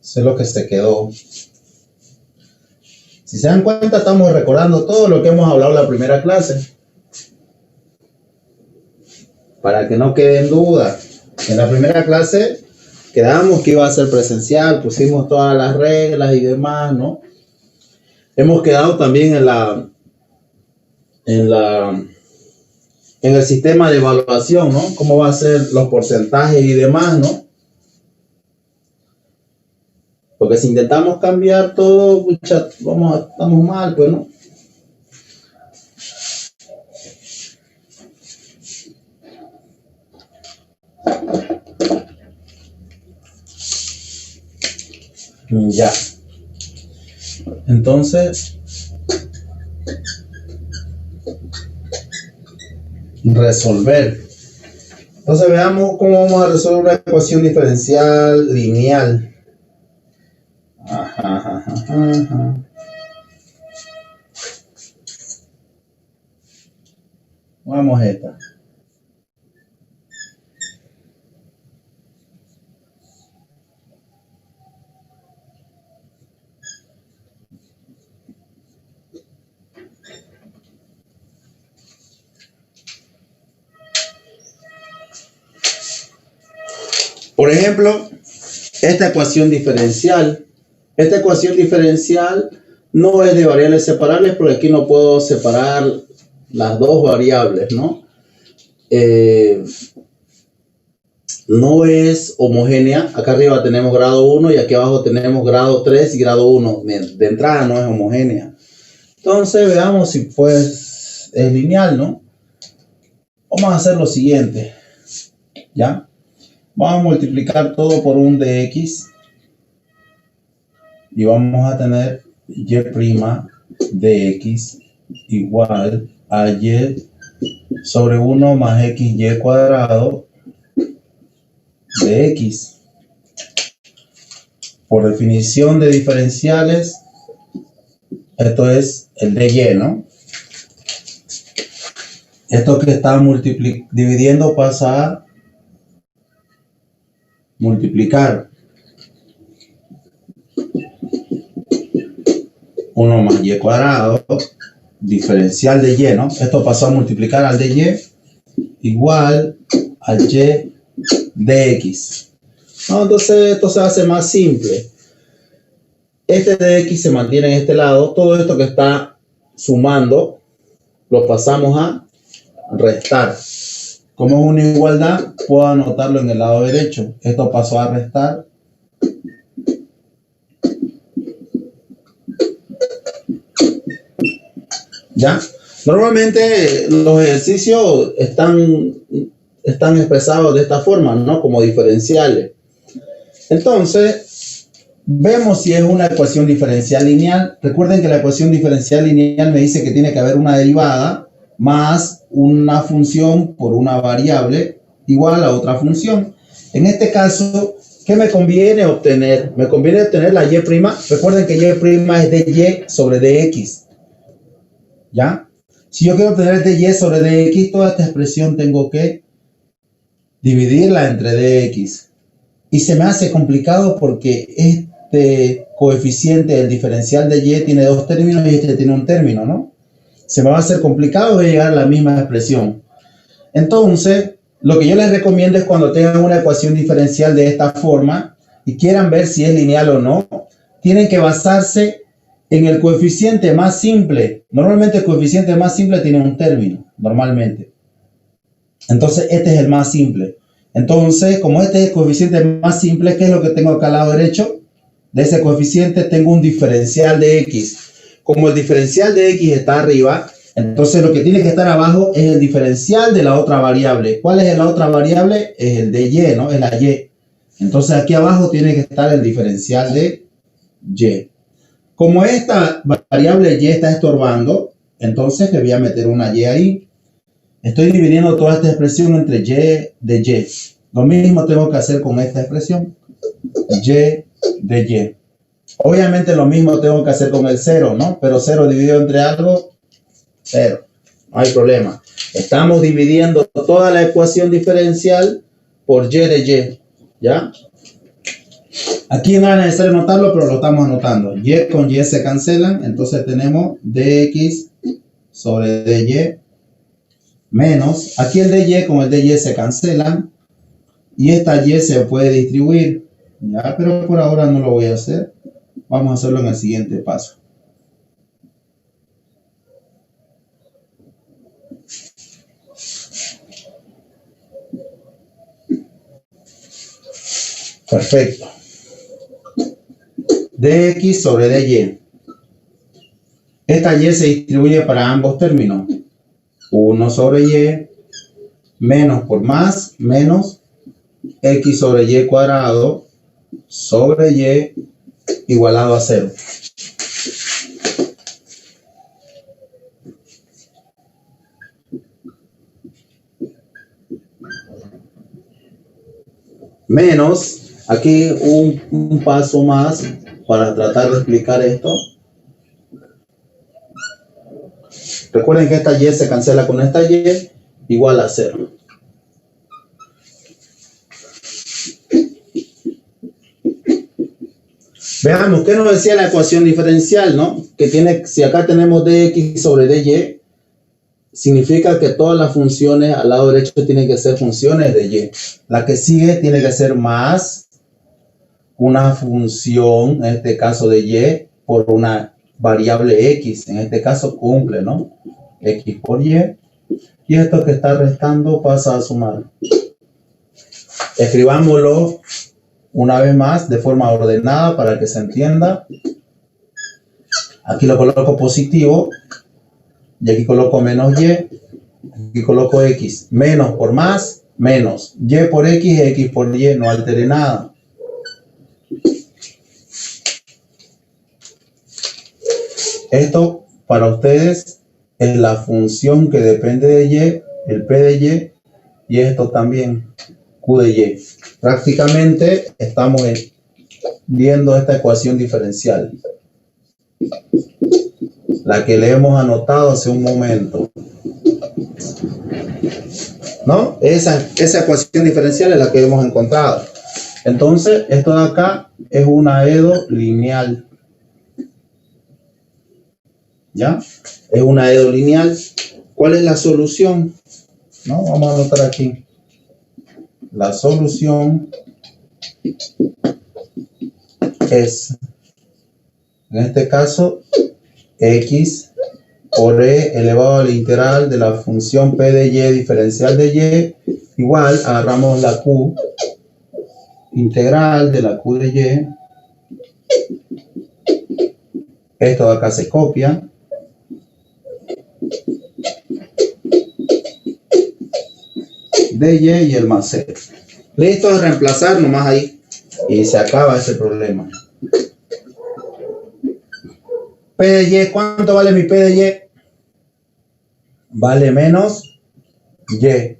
Speaker 1: Eso es lo que se quedó. Si se dan cuenta, estamos recordando todo lo que hemos hablado en la primera clase. Para que no queden dudas. En la primera clase quedamos que iba a ser presencial, pusimos todas las reglas y demás, ¿no? Hemos quedado también en el sistema de evaluación, ¿no? Cómo va a ser los porcentajes y demás, ¿no? Porque si intentamos cambiar todo, pucha, estamos mal, pues, ¿no? Ya. Entonces, resolver. Entonces veamos cómo vamos a resolver una ecuación diferencial lineal. Ajá. Vamos a esta. Por ejemplo, esta ecuación diferencial no es de variables separables porque aquí no puedo separar las dos variables, ¿no? No es homogénea. Acá arriba tenemos grado 1 y aquí abajo tenemos grado 3 y grado 1. De entrada no es homogénea. Entonces veamos si pues es lineal, ¿no? Vamos a hacer lo siguiente, ¿ya? Vamos a multiplicar todo por un dx y vamos a tener y' de x igual a y sobre 1 más xy cuadrado de x. Por definición de diferenciales, esto es el de y, ¿no? Esto que está dividiendo pasa a multiplicar 1 más y cuadrado, diferencial de y, ¿no? Esto pasó a multiplicar al de y igual al y de x. ¿No? Entonces esto se hace más simple. Este de x se mantiene en este lado. Todo esto que está sumando lo pasamos a restar. Como es una igualdad, puedo anotarlo en el lado derecho. Esto pasó a restar. ¿Ya? Normalmente los ejercicios están están expresados de esta forma, ¿no? Como diferenciales. Entonces, vemos si es una ecuación diferencial lineal. Recuerden que la ecuación diferencial lineal me dice que tiene que haber una derivada más una función por una variable igual a otra función. En este caso, ¿qué me conviene obtener? Me conviene obtener la y'. Recuerden que y' es dy sobre dx. ¿Ya? Si yo quiero obtener dy sobre dx, toda esta expresión tengo que dividirla entre dx. Y se me hace complicado porque este coeficiente del diferencial de y tiene dos términos y este tiene un término, ¿no? Se me va a hacer complicado de llegar a la misma expresión. Entonces, lo que yo les recomiendo es cuando tengan una ecuación diferencial de esta forma y quieran ver si es lineal o no, tienen que basarse en el coeficiente más simple. Normalmente el coeficiente más simple tiene un término, normalmente. Entonces, este es el más simple. Entonces, como este es el coeficiente más simple, ¿qué es lo que tengo acá al lado derecho? De ese coeficiente tengo un diferencial de x. Como el diferencial de x está arriba, entonces lo que tiene que estar abajo es el diferencial de la otra variable. ¿Cuál es la otra variable? Es el de y, ¿no? Es la y. Entonces aquí abajo tiene que estar el diferencial de y. Como esta variable y está estorbando, entonces le voy a meter una y ahí. Estoy dividiendo toda esta expresión entre y de y. Lo mismo tengo que hacer con esta expresión. Y de y. Obviamente lo mismo tengo que hacer con el 0, ¿no? Pero 0 dividido entre algo, 0. No hay problema. Estamos dividiendo toda la ecuación diferencial por y de y. ¿Ya? Aquí no es necesario anotarlo, pero lo estamos anotando. Y con y se cancelan. Entonces tenemos dx sobre dy menos. Aquí el dy con el dy se cancelan. Y esta y se puede distribuir. ¿Ya? Pero por ahora no lo voy a hacer. Vamos a hacerlo en el siguiente paso. Perfecto. Dx sobre dy. Esta y se distribuye para ambos términos. 1 sobre y menos por más menos x sobre y cuadrado sobre y igualado a 0. Menos, aquí un paso más para tratar de explicar esto. Recuerden que esta y se cancela con esta y igual a 0. Veamos, ¿qué nos decía la ecuación diferencial, no? Que tiene, si acá tenemos dx sobre dy, significa que todas las funciones al lado derecho tienen que ser funciones de y. La que sigue tiene que ser más una función, en este caso de y, por una variable x. En este caso cumple, ¿no? X por y. Y esto que está restando pasa a sumar. Escribámoslo una vez más de forma ordenada para que se entienda. Aquí lo coloco positivo. Y aquí coloco menos y. Aquí coloco x. Menos por más, menos. Y por x por y. No altere nada. Esto para ustedes es la función que depende de y, el p de y esto también, q de y. Prácticamente estamos viendo esta ecuación diferencial, la que le hemos anotado hace un momento, ¿no? Esa ecuación diferencial es la que hemos encontrado. Entonces, esto de acá es una EDO lineal. ¿Ya? Es una EDO lineal. ¿Cuál es la solución? ¿No? Vamos a anotar aquí. La solución es, en este caso, x por e elevado a la integral de la función p de y diferencial de y, igual, agarramos la q, integral de la q de y. Esto de acá se copia. dy y el más c. Listo, es reemplazar nomás ahí y se acaba ese problema. P de y, ¿cuánto vale mi P de y? Vale menos y,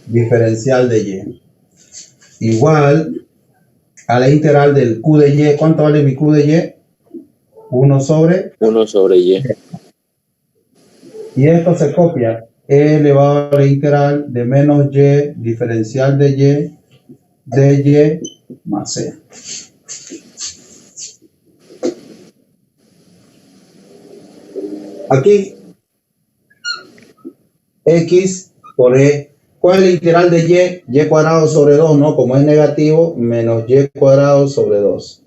Speaker 1: diferencial de y. Igual a la integral del q de y, ¿cuánto vale mi q de y? 1 sobre
Speaker 3: 1 sobre y.
Speaker 1: Y esto se copia. E elevado a la integral de menos y diferencial de y más c. Aquí, x por e. ¿Cuál es la integral de y? Y cuadrado sobre 2, ¿no? Como es negativo, menos y cuadrado sobre 2.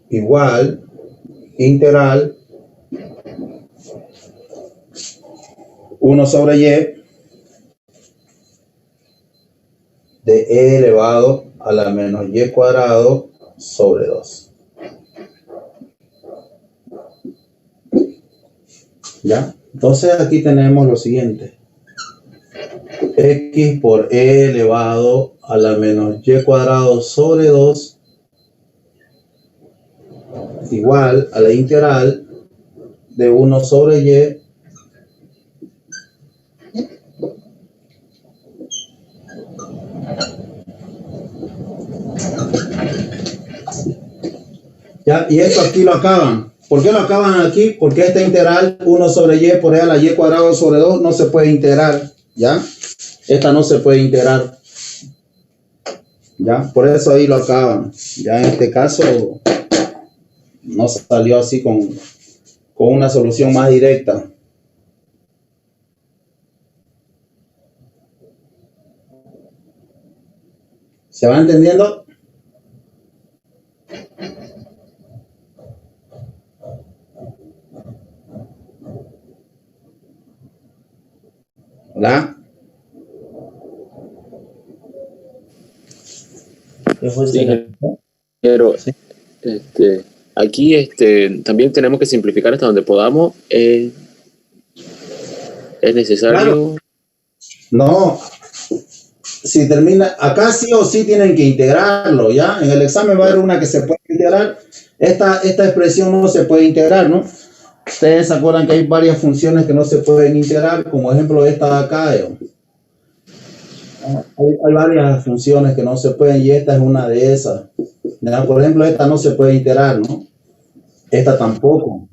Speaker 1: Igual, integral 1 sobre y de e elevado a la menos y cuadrado sobre 2. ¿Ya? Entonces aquí tenemos lo siguiente. X por e elevado a la menos y cuadrado sobre 2 igual a la integral de 1 sobre y ¿ya? Y esto aquí lo acaban. ¿Por qué lo acaban aquí? Porque esta integral 1 sobre y por e a la y cuadrado sobre 2 no se puede integrar, ¿ya? Esta no se puede integrar, ¿ya? Por eso ahí lo acaban. Ya en este caso no salió así con una solución más directa. ¿Se va entendiendo? ¿Hola?
Speaker 3: Sí, ingeniero.
Speaker 1: Sí.
Speaker 3: Aquí también tenemos que simplificar hasta donde podamos. Es necesario.
Speaker 1: Claro. No, si termina, acá sí o sí tienen que integrarlo, ¿ya? En el examen va a haber una que se puede integrar. Esta expresión no se puede integrar, ¿no? Ustedes se acuerdan que hay varias funciones que no se pueden integrar, como ejemplo esta de acá. Hay varias funciones que no se pueden y esta es una de esas. ¿Ya? Por ejemplo, esta no se puede integrar, ¿no? Esta tampoco.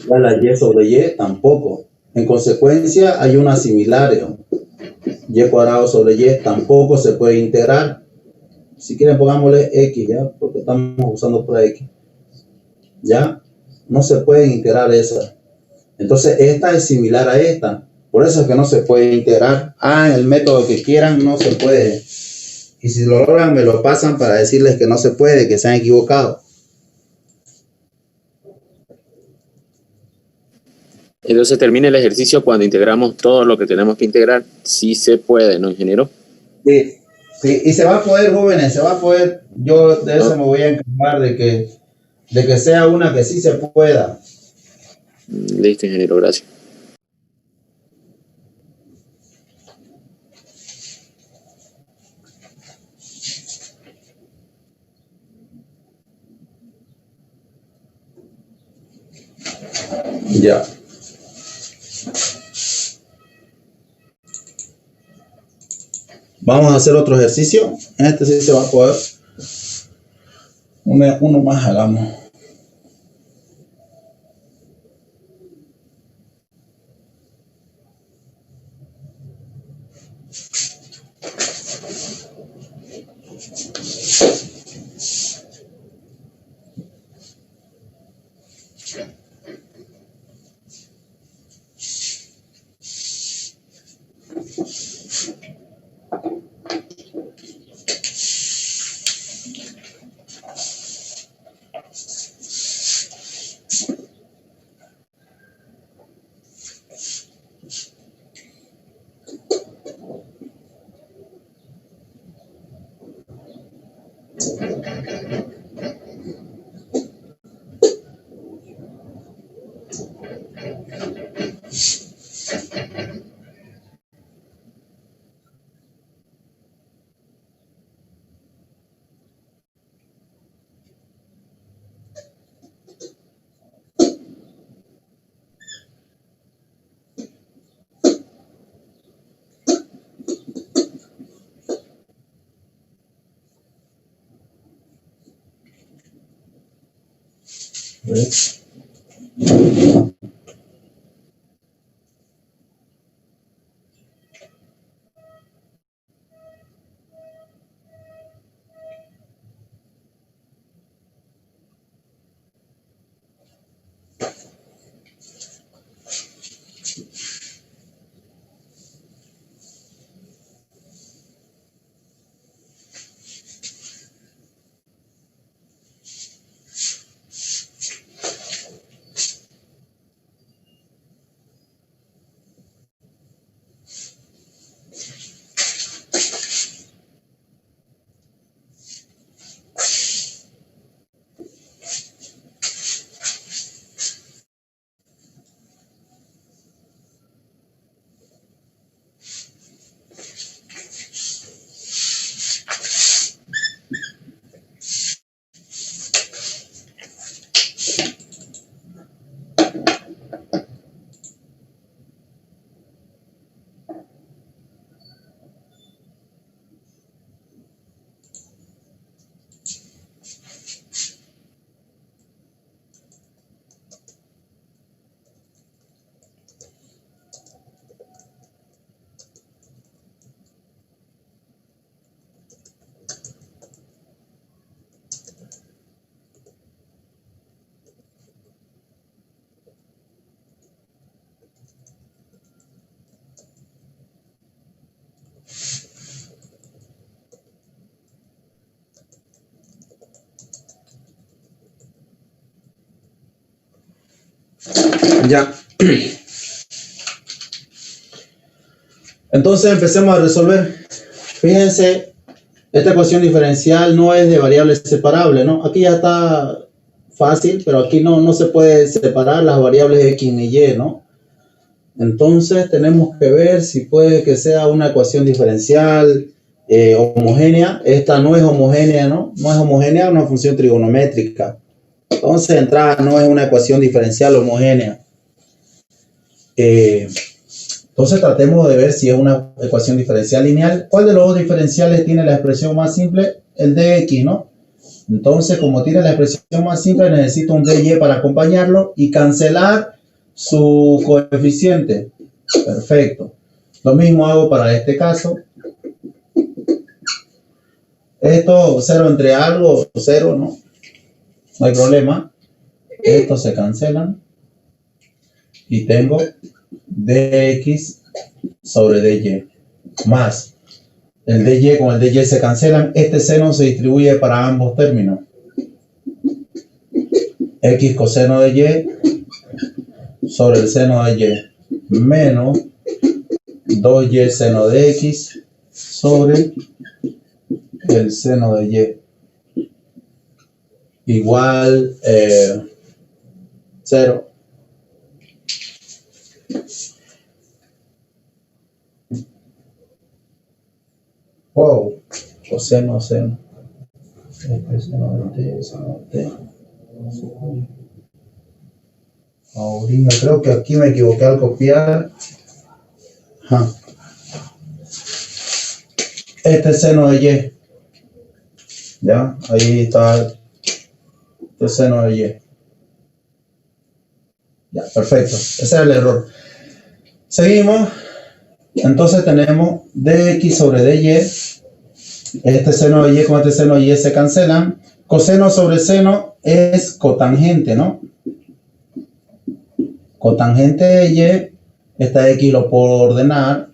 Speaker 1: La y sobre y tampoco. En consecuencia, hay una similar. Y cuadrado sobre y tampoco se puede integrar. Si quieren, pongámosle x, ¿ya? Porque estamos usando por x. ¿Ya? No se pueden integrar esas. Entonces, esta es similar a esta. Por eso es que no se puede integrar. En el método que quieran, no se puede. Y si lo logran, me lo pasan para decirles que no se puede, que se han equivocado.
Speaker 3: Entonces termina el ejercicio cuando integramos todo lo que tenemos que integrar. Sí se puede, ¿no, ingeniero?
Speaker 1: Sí, sí, y se va a poder, jóvenes, se va a poder. Yo de eso me voy a encargar de que sea una que sí se pueda.
Speaker 3: Listo, ingeniero, gracias.
Speaker 1: Ya. Vamos a hacer otro ejercicio. En este sí se va a poder. Uno más hagamos. ¿Ves? Ya. Entonces empecemos a resolver. Fíjense, esta ecuación diferencial no es de variables separables, ¿no? Aquí ya está fácil, pero aquí no se puede separar las variables X ni Y, ¿no? Entonces tenemos que ver si puede que sea una ecuación diferencial homogénea. Esta no es homogénea, ¿no? No es homogénea, es una función trigonométrica. Entonces, de entrada no es una ecuación diferencial homogénea. Entonces tratemos de ver si es una ecuación diferencial lineal. ¿Cuál de los dos diferenciales tiene la expresión más simple? El dx, ¿no? Entonces, como tiene la expresión más simple, necesito un dy para acompañarlo y cancelar su coeficiente. Perfecto. Lo mismo hago para este caso. Esto, 0 entre algo, 0, ¿no? No hay problema. Estos se cancelan. Y tengo dx sobre dy. Más el dy con el dy se cancelan. Este seno se distribuye para ambos términos. X coseno de y sobre el seno de y menos 2y seno de x sobre el seno de y igual 0. Wow, coseno, seno. Seno de t, seno de t. Ahorita creo que aquí me equivoqué al copiar. Ajá. Este es seno de y. Ya, ahí está el seno de y. Ya, perfecto. Ese es el error. Seguimos. Entonces tenemos dx sobre dy. Este seno de y con este seno de y se cancelan. Coseno sobre seno es cotangente, ¿no? Cotangente de y. Esta x lo puedo ordenar.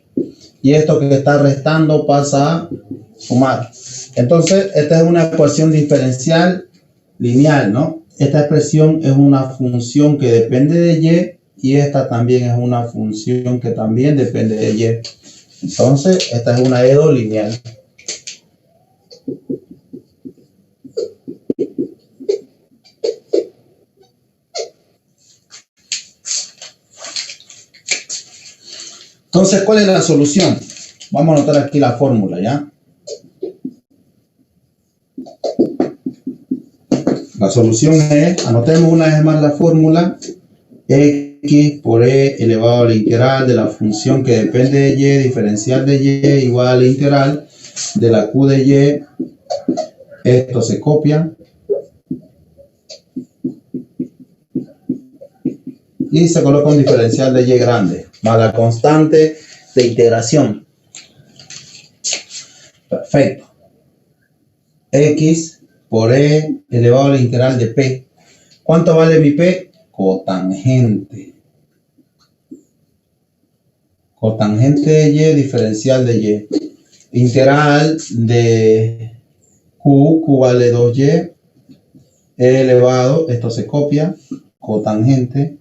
Speaker 1: Y esto que está restando pasa a sumar. Entonces, esta es una ecuación diferencial lineal, ¿no? Esta expresión es una función que depende de y esta también es una función que también depende de y. Entonces, esta es una EDO lineal. Entonces, ¿cuál es la solución? Vamos a anotar aquí la fórmula, ¿ya? La solución es, anotemos una vez más la fórmula, x por e elevado a la integral de la función que depende de y, diferencial de y, igual a la integral de la q de y. Esto se copia y se coloca un diferencial de y grande, más la constante de integración. Perfecto. X por e elevado a la integral de p. ¿Cuánto vale mi p? Cotangente. Cotangente de y, diferencial de y. Integral de q vale 2y. E elevado, esto se copia, cotangente.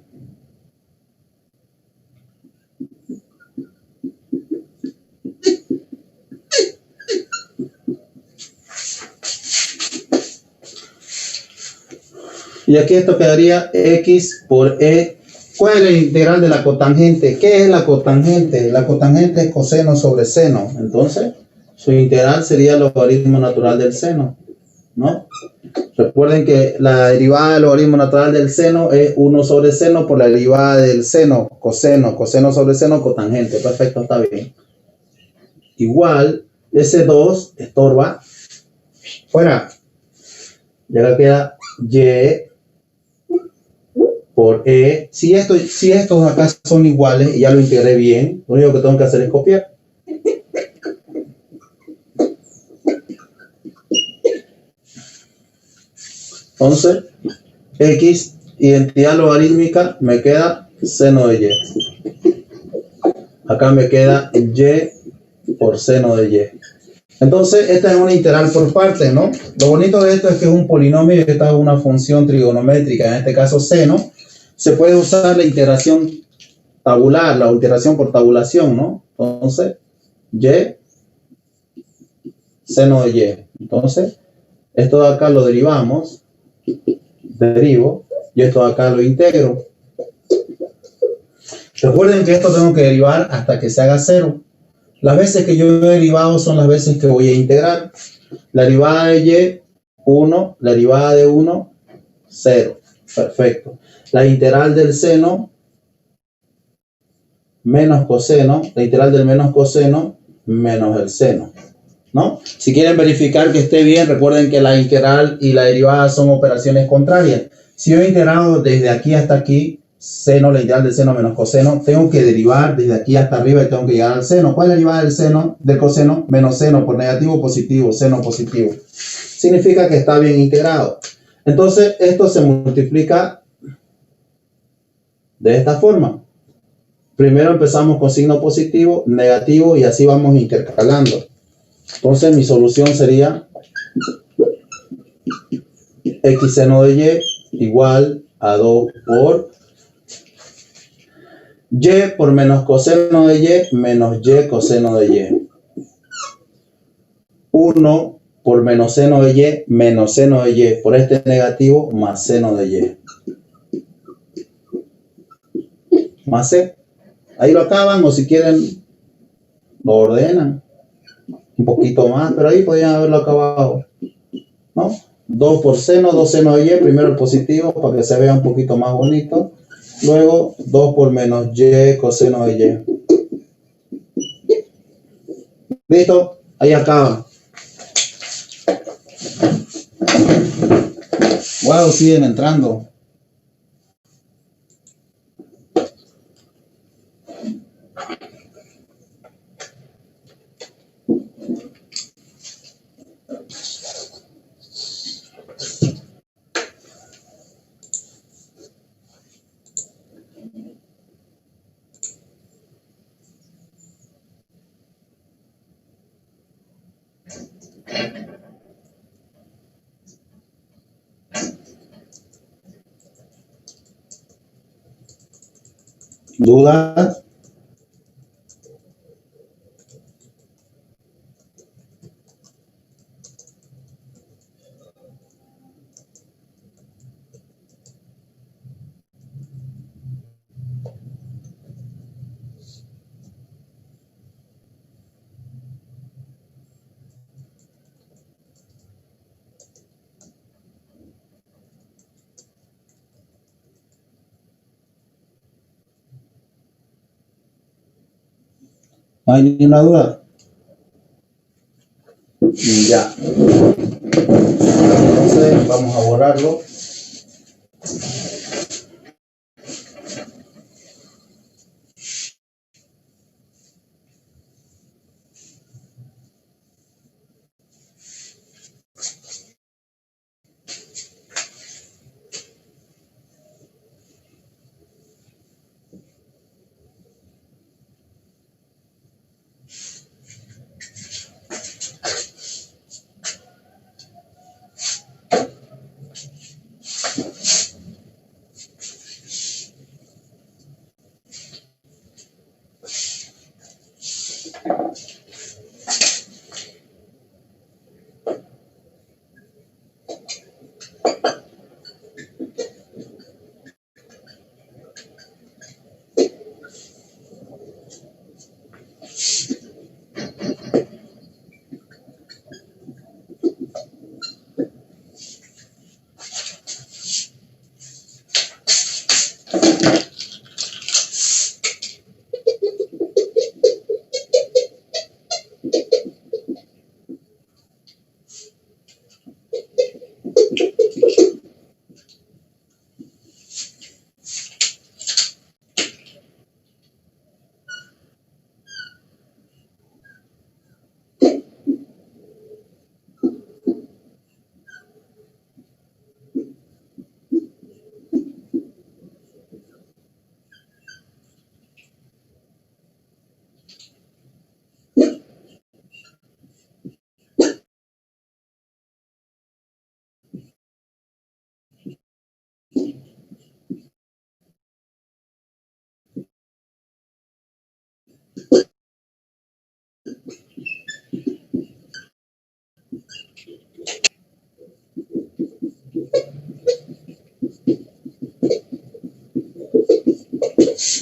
Speaker 1: Y aquí esto quedaría x por e. ¿Cuál es la integral de la cotangente? ¿Qué es la cotangente? La cotangente es coseno sobre seno. Entonces, su integral sería el logaritmo natural del seno, ¿no? Recuerden que la derivada del logaritmo natural del seno es 1 sobre seno por la derivada del seno, coseno. Coseno sobre seno, cotangente. Perfecto, está bien. Igual, ese 2 estorba. Fuera. Y ahora queda y por e. Si estos acá son iguales y ya lo integré bien, lo único que tengo que hacer es copiar. Entonces, x, identidad logarítmica, me queda seno de y. Acá me queda y por seno de y. Entonces, esta es una integral por partes, ¿no? Lo bonito de esto es que es un polinomio y esta es una función trigonométrica, en este caso seno. Se puede usar la integración tabular, la integración por tabulación, ¿no? Entonces, y seno de y. Entonces, esto de acá lo derivamos, derivo, y esto de acá lo integro. Recuerden que esto tengo que derivar hasta que se haga cero. Las veces que yo he derivado son las veces que voy a integrar. La derivada de y, 1, la derivada de 1, 0. Perfecto. La integral del seno menos coseno, la integral del menos coseno menos el seno, ¿no? Si quieren verificar que esté bien, recuerden que la integral y la derivada son operaciones contrarias. Si yo he integrado desde aquí hasta aquí, seno, la integral del seno menos coseno, tengo que derivar desde aquí hasta arriba y tengo que llegar al seno. ¿Cuál es la derivada del seno, del coseno? Menos seno por negativo, positivo, seno positivo. Significa que está bien integrado. Entonces, esto se multiplica de esta forma. Primero empezamos con signo positivo, negativo y así vamos intercalando. Entonces, mi solución sería x seno de y igual a 2 por y por menos coseno de y menos y coseno de y. 1 por menos seno de y menos seno de y por este negativo más seno de y. Más c. Ahí lo acaban o si quieren lo ordenan un poquito más, pero ahí podrían haberlo acabado, ¿no? 2 por seno, 2 seno de y, primero el positivo para que se vea un poquito más bonito. Luego 2 por menos y coseno de y. ¿Listo? Ahí acaba. Wow, siguen entrando. ¿Dudas? ¿No hay ninguna duda? Ya. Entonces vamos a borrarlo.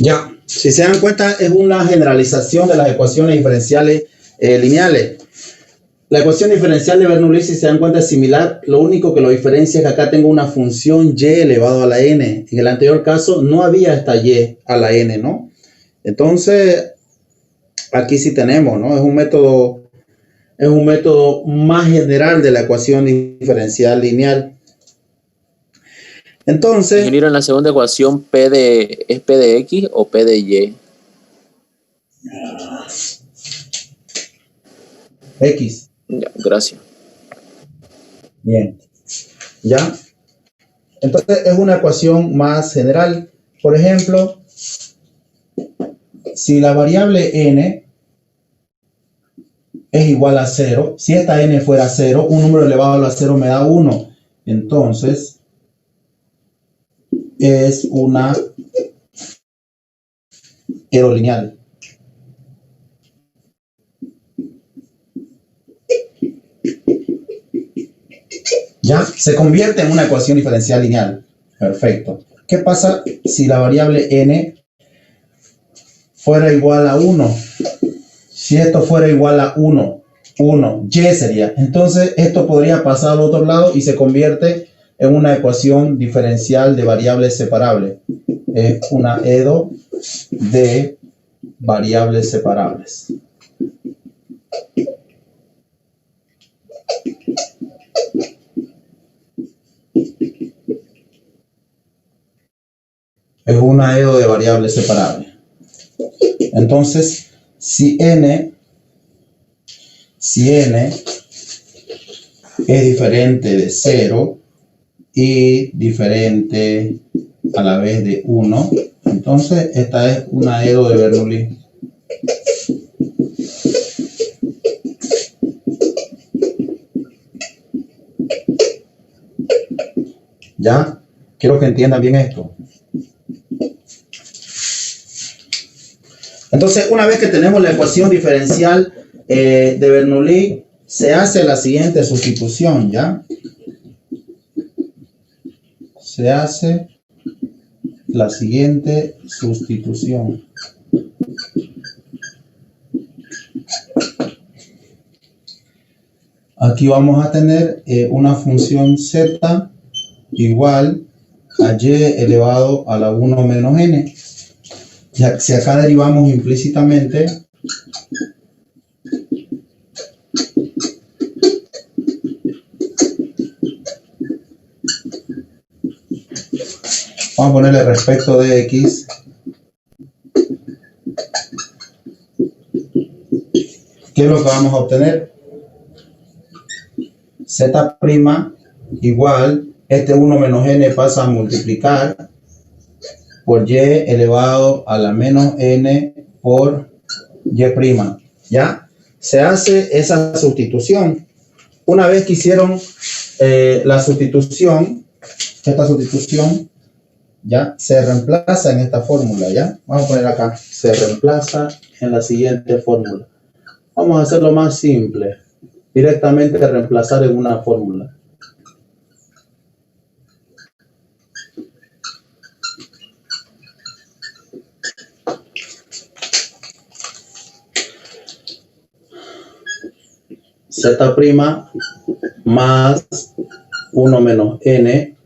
Speaker 1: Ya, si se dan cuenta, es una generalización de las ecuaciones diferenciales lineales. La ecuación diferencial de Bernoulli, si se dan cuenta, es similar. Lo único que lo diferencia es que acá tengo una función y elevado a la n. En el anterior caso no había esta y a la n, ¿no? Entonces, aquí sí tenemos, ¿no? Es un método más general de la ecuación diferencial lineal. Entonces,
Speaker 3: Ingeniero, en la segunda ecuación, ¿es P de X o P de Y?
Speaker 1: X.
Speaker 3: Ya, gracias.
Speaker 1: Bien. ¿Ya? Entonces es una ecuación más general. Por ejemplo, si la variable n es igual a 0, si esta n fuera 0, un número elevado a la 0 me da 1. Entonces, es una aerolineal. Ya se convierte en una ecuación diferencial lineal. Perfecto. ¿Qué pasa si la variable n fuera igual a 1? Si esto fuera igual a 1, y sería. Entonces esto podría pasar al otro lado y se convierte en una ecuación diferencial de variables separables. Es una EDO de variables separables. Es una EDO de variables separables. Entonces, si n es diferente de 0 y diferente a la vez de 1, entonces esta es una EDO de Bernoulli. ¿Ya? Quiero que entiendan bien esto. Entonces, una vez que tenemos la ecuación diferencial de Bernoulli, se hace la siguiente sustitución, ¿ya? Se hace la siguiente sustitución. Aquí vamos a tener una función z igual a y elevado a la 1 menos n. Ya, si acá derivamos implícitamente, Vamos a ponerle respecto de X. ¿Qué es lo que vamos a obtener? Z' igual, este 1 menos n pasa a multiplicar por y elevado a la menos n por y'. ¿Ya? Se hace esa sustitución. Una vez que hicieron la sustitución, esta sustitución, ¿ya? Se reemplaza en esta fórmula, ¿ya? Vamos a poner acá, se reemplaza en la siguiente fórmula. Vamos a hacerlo más simple, directamente reemplazar en una fórmula. Z' más 1 menos n,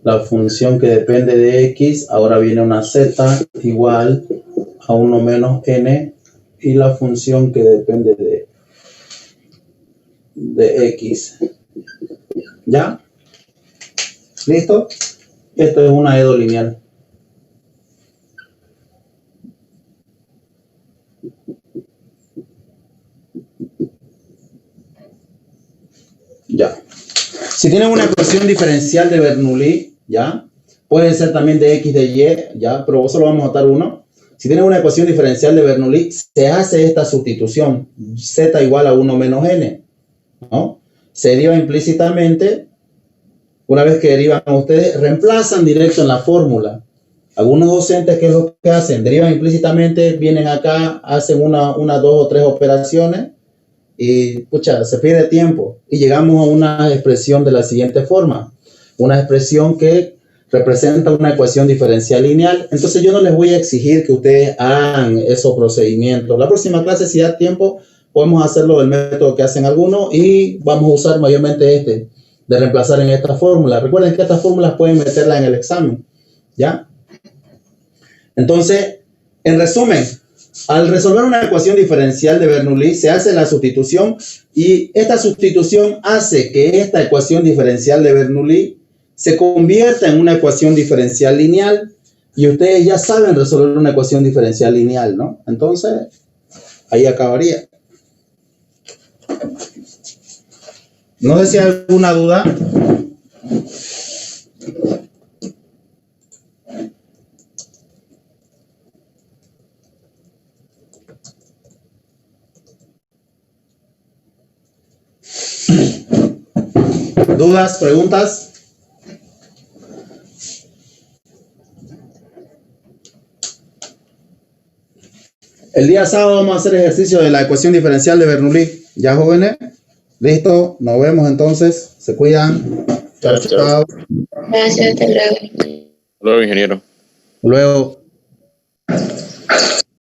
Speaker 1: la función que depende de x, ahora viene una z igual a 1 menos n, y la función que depende de x. ¿Ya? ¿Listo? Esto es una EDO lineal. Ya. Si tienen una ecuación diferencial de Bernoulli, ¿ya? Puede ser también de x de y, ¿ya? Pero solo vamos a notar uno. Si tienen una ecuación diferencial de Bernoulli, se hace esta sustitución, z igual a 1 menos n, ¿no? Se deriva implícitamente, una vez que derivan ustedes, reemplazan directo en la fórmula. Algunos docentes, ¿qué es lo que hacen? Derivan implícitamente, vienen acá, hacen una, dos o tres operaciones, y pucha, se pierde tiempo y llegamos a una expresión de la siguiente forma, una expresión que representa una ecuación diferencial lineal. Entonces yo no les voy a exigir que ustedes hagan esos procedimientos. La próxima clase, si da tiempo, podemos hacerlo del método que hacen algunos y vamos a usar mayormente este, de reemplazar en esta fórmula. Recuerden que estas fórmulas pueden meterla en el examen, ¿ya? Entonces, en resumen, al resolver una ecuación diferencial de Bernoulli, se hace la sustitución y esta sustitución hace que esta ecuación diferencial de Bernoulli se convierta en una ecuación diferencial lineal y ustedes ya saben resolver una ecuación diferencial lineal, ¿no? Entonces, ahí acabaría. No sé si hay alguna duda. ¿Dudas? ¿Preguntas? El día sábado vamos a hacer ejercicio de la ecuación diferencial de Bernoulli. ¿Ya, jóvenes? Listo, nos vemos entonces. Se cuidan. Chao, chao.
Speaker 6: Gracias, hasta luego.
Speaker 3: Luego, ingeniero.
Speaker 1: Luego.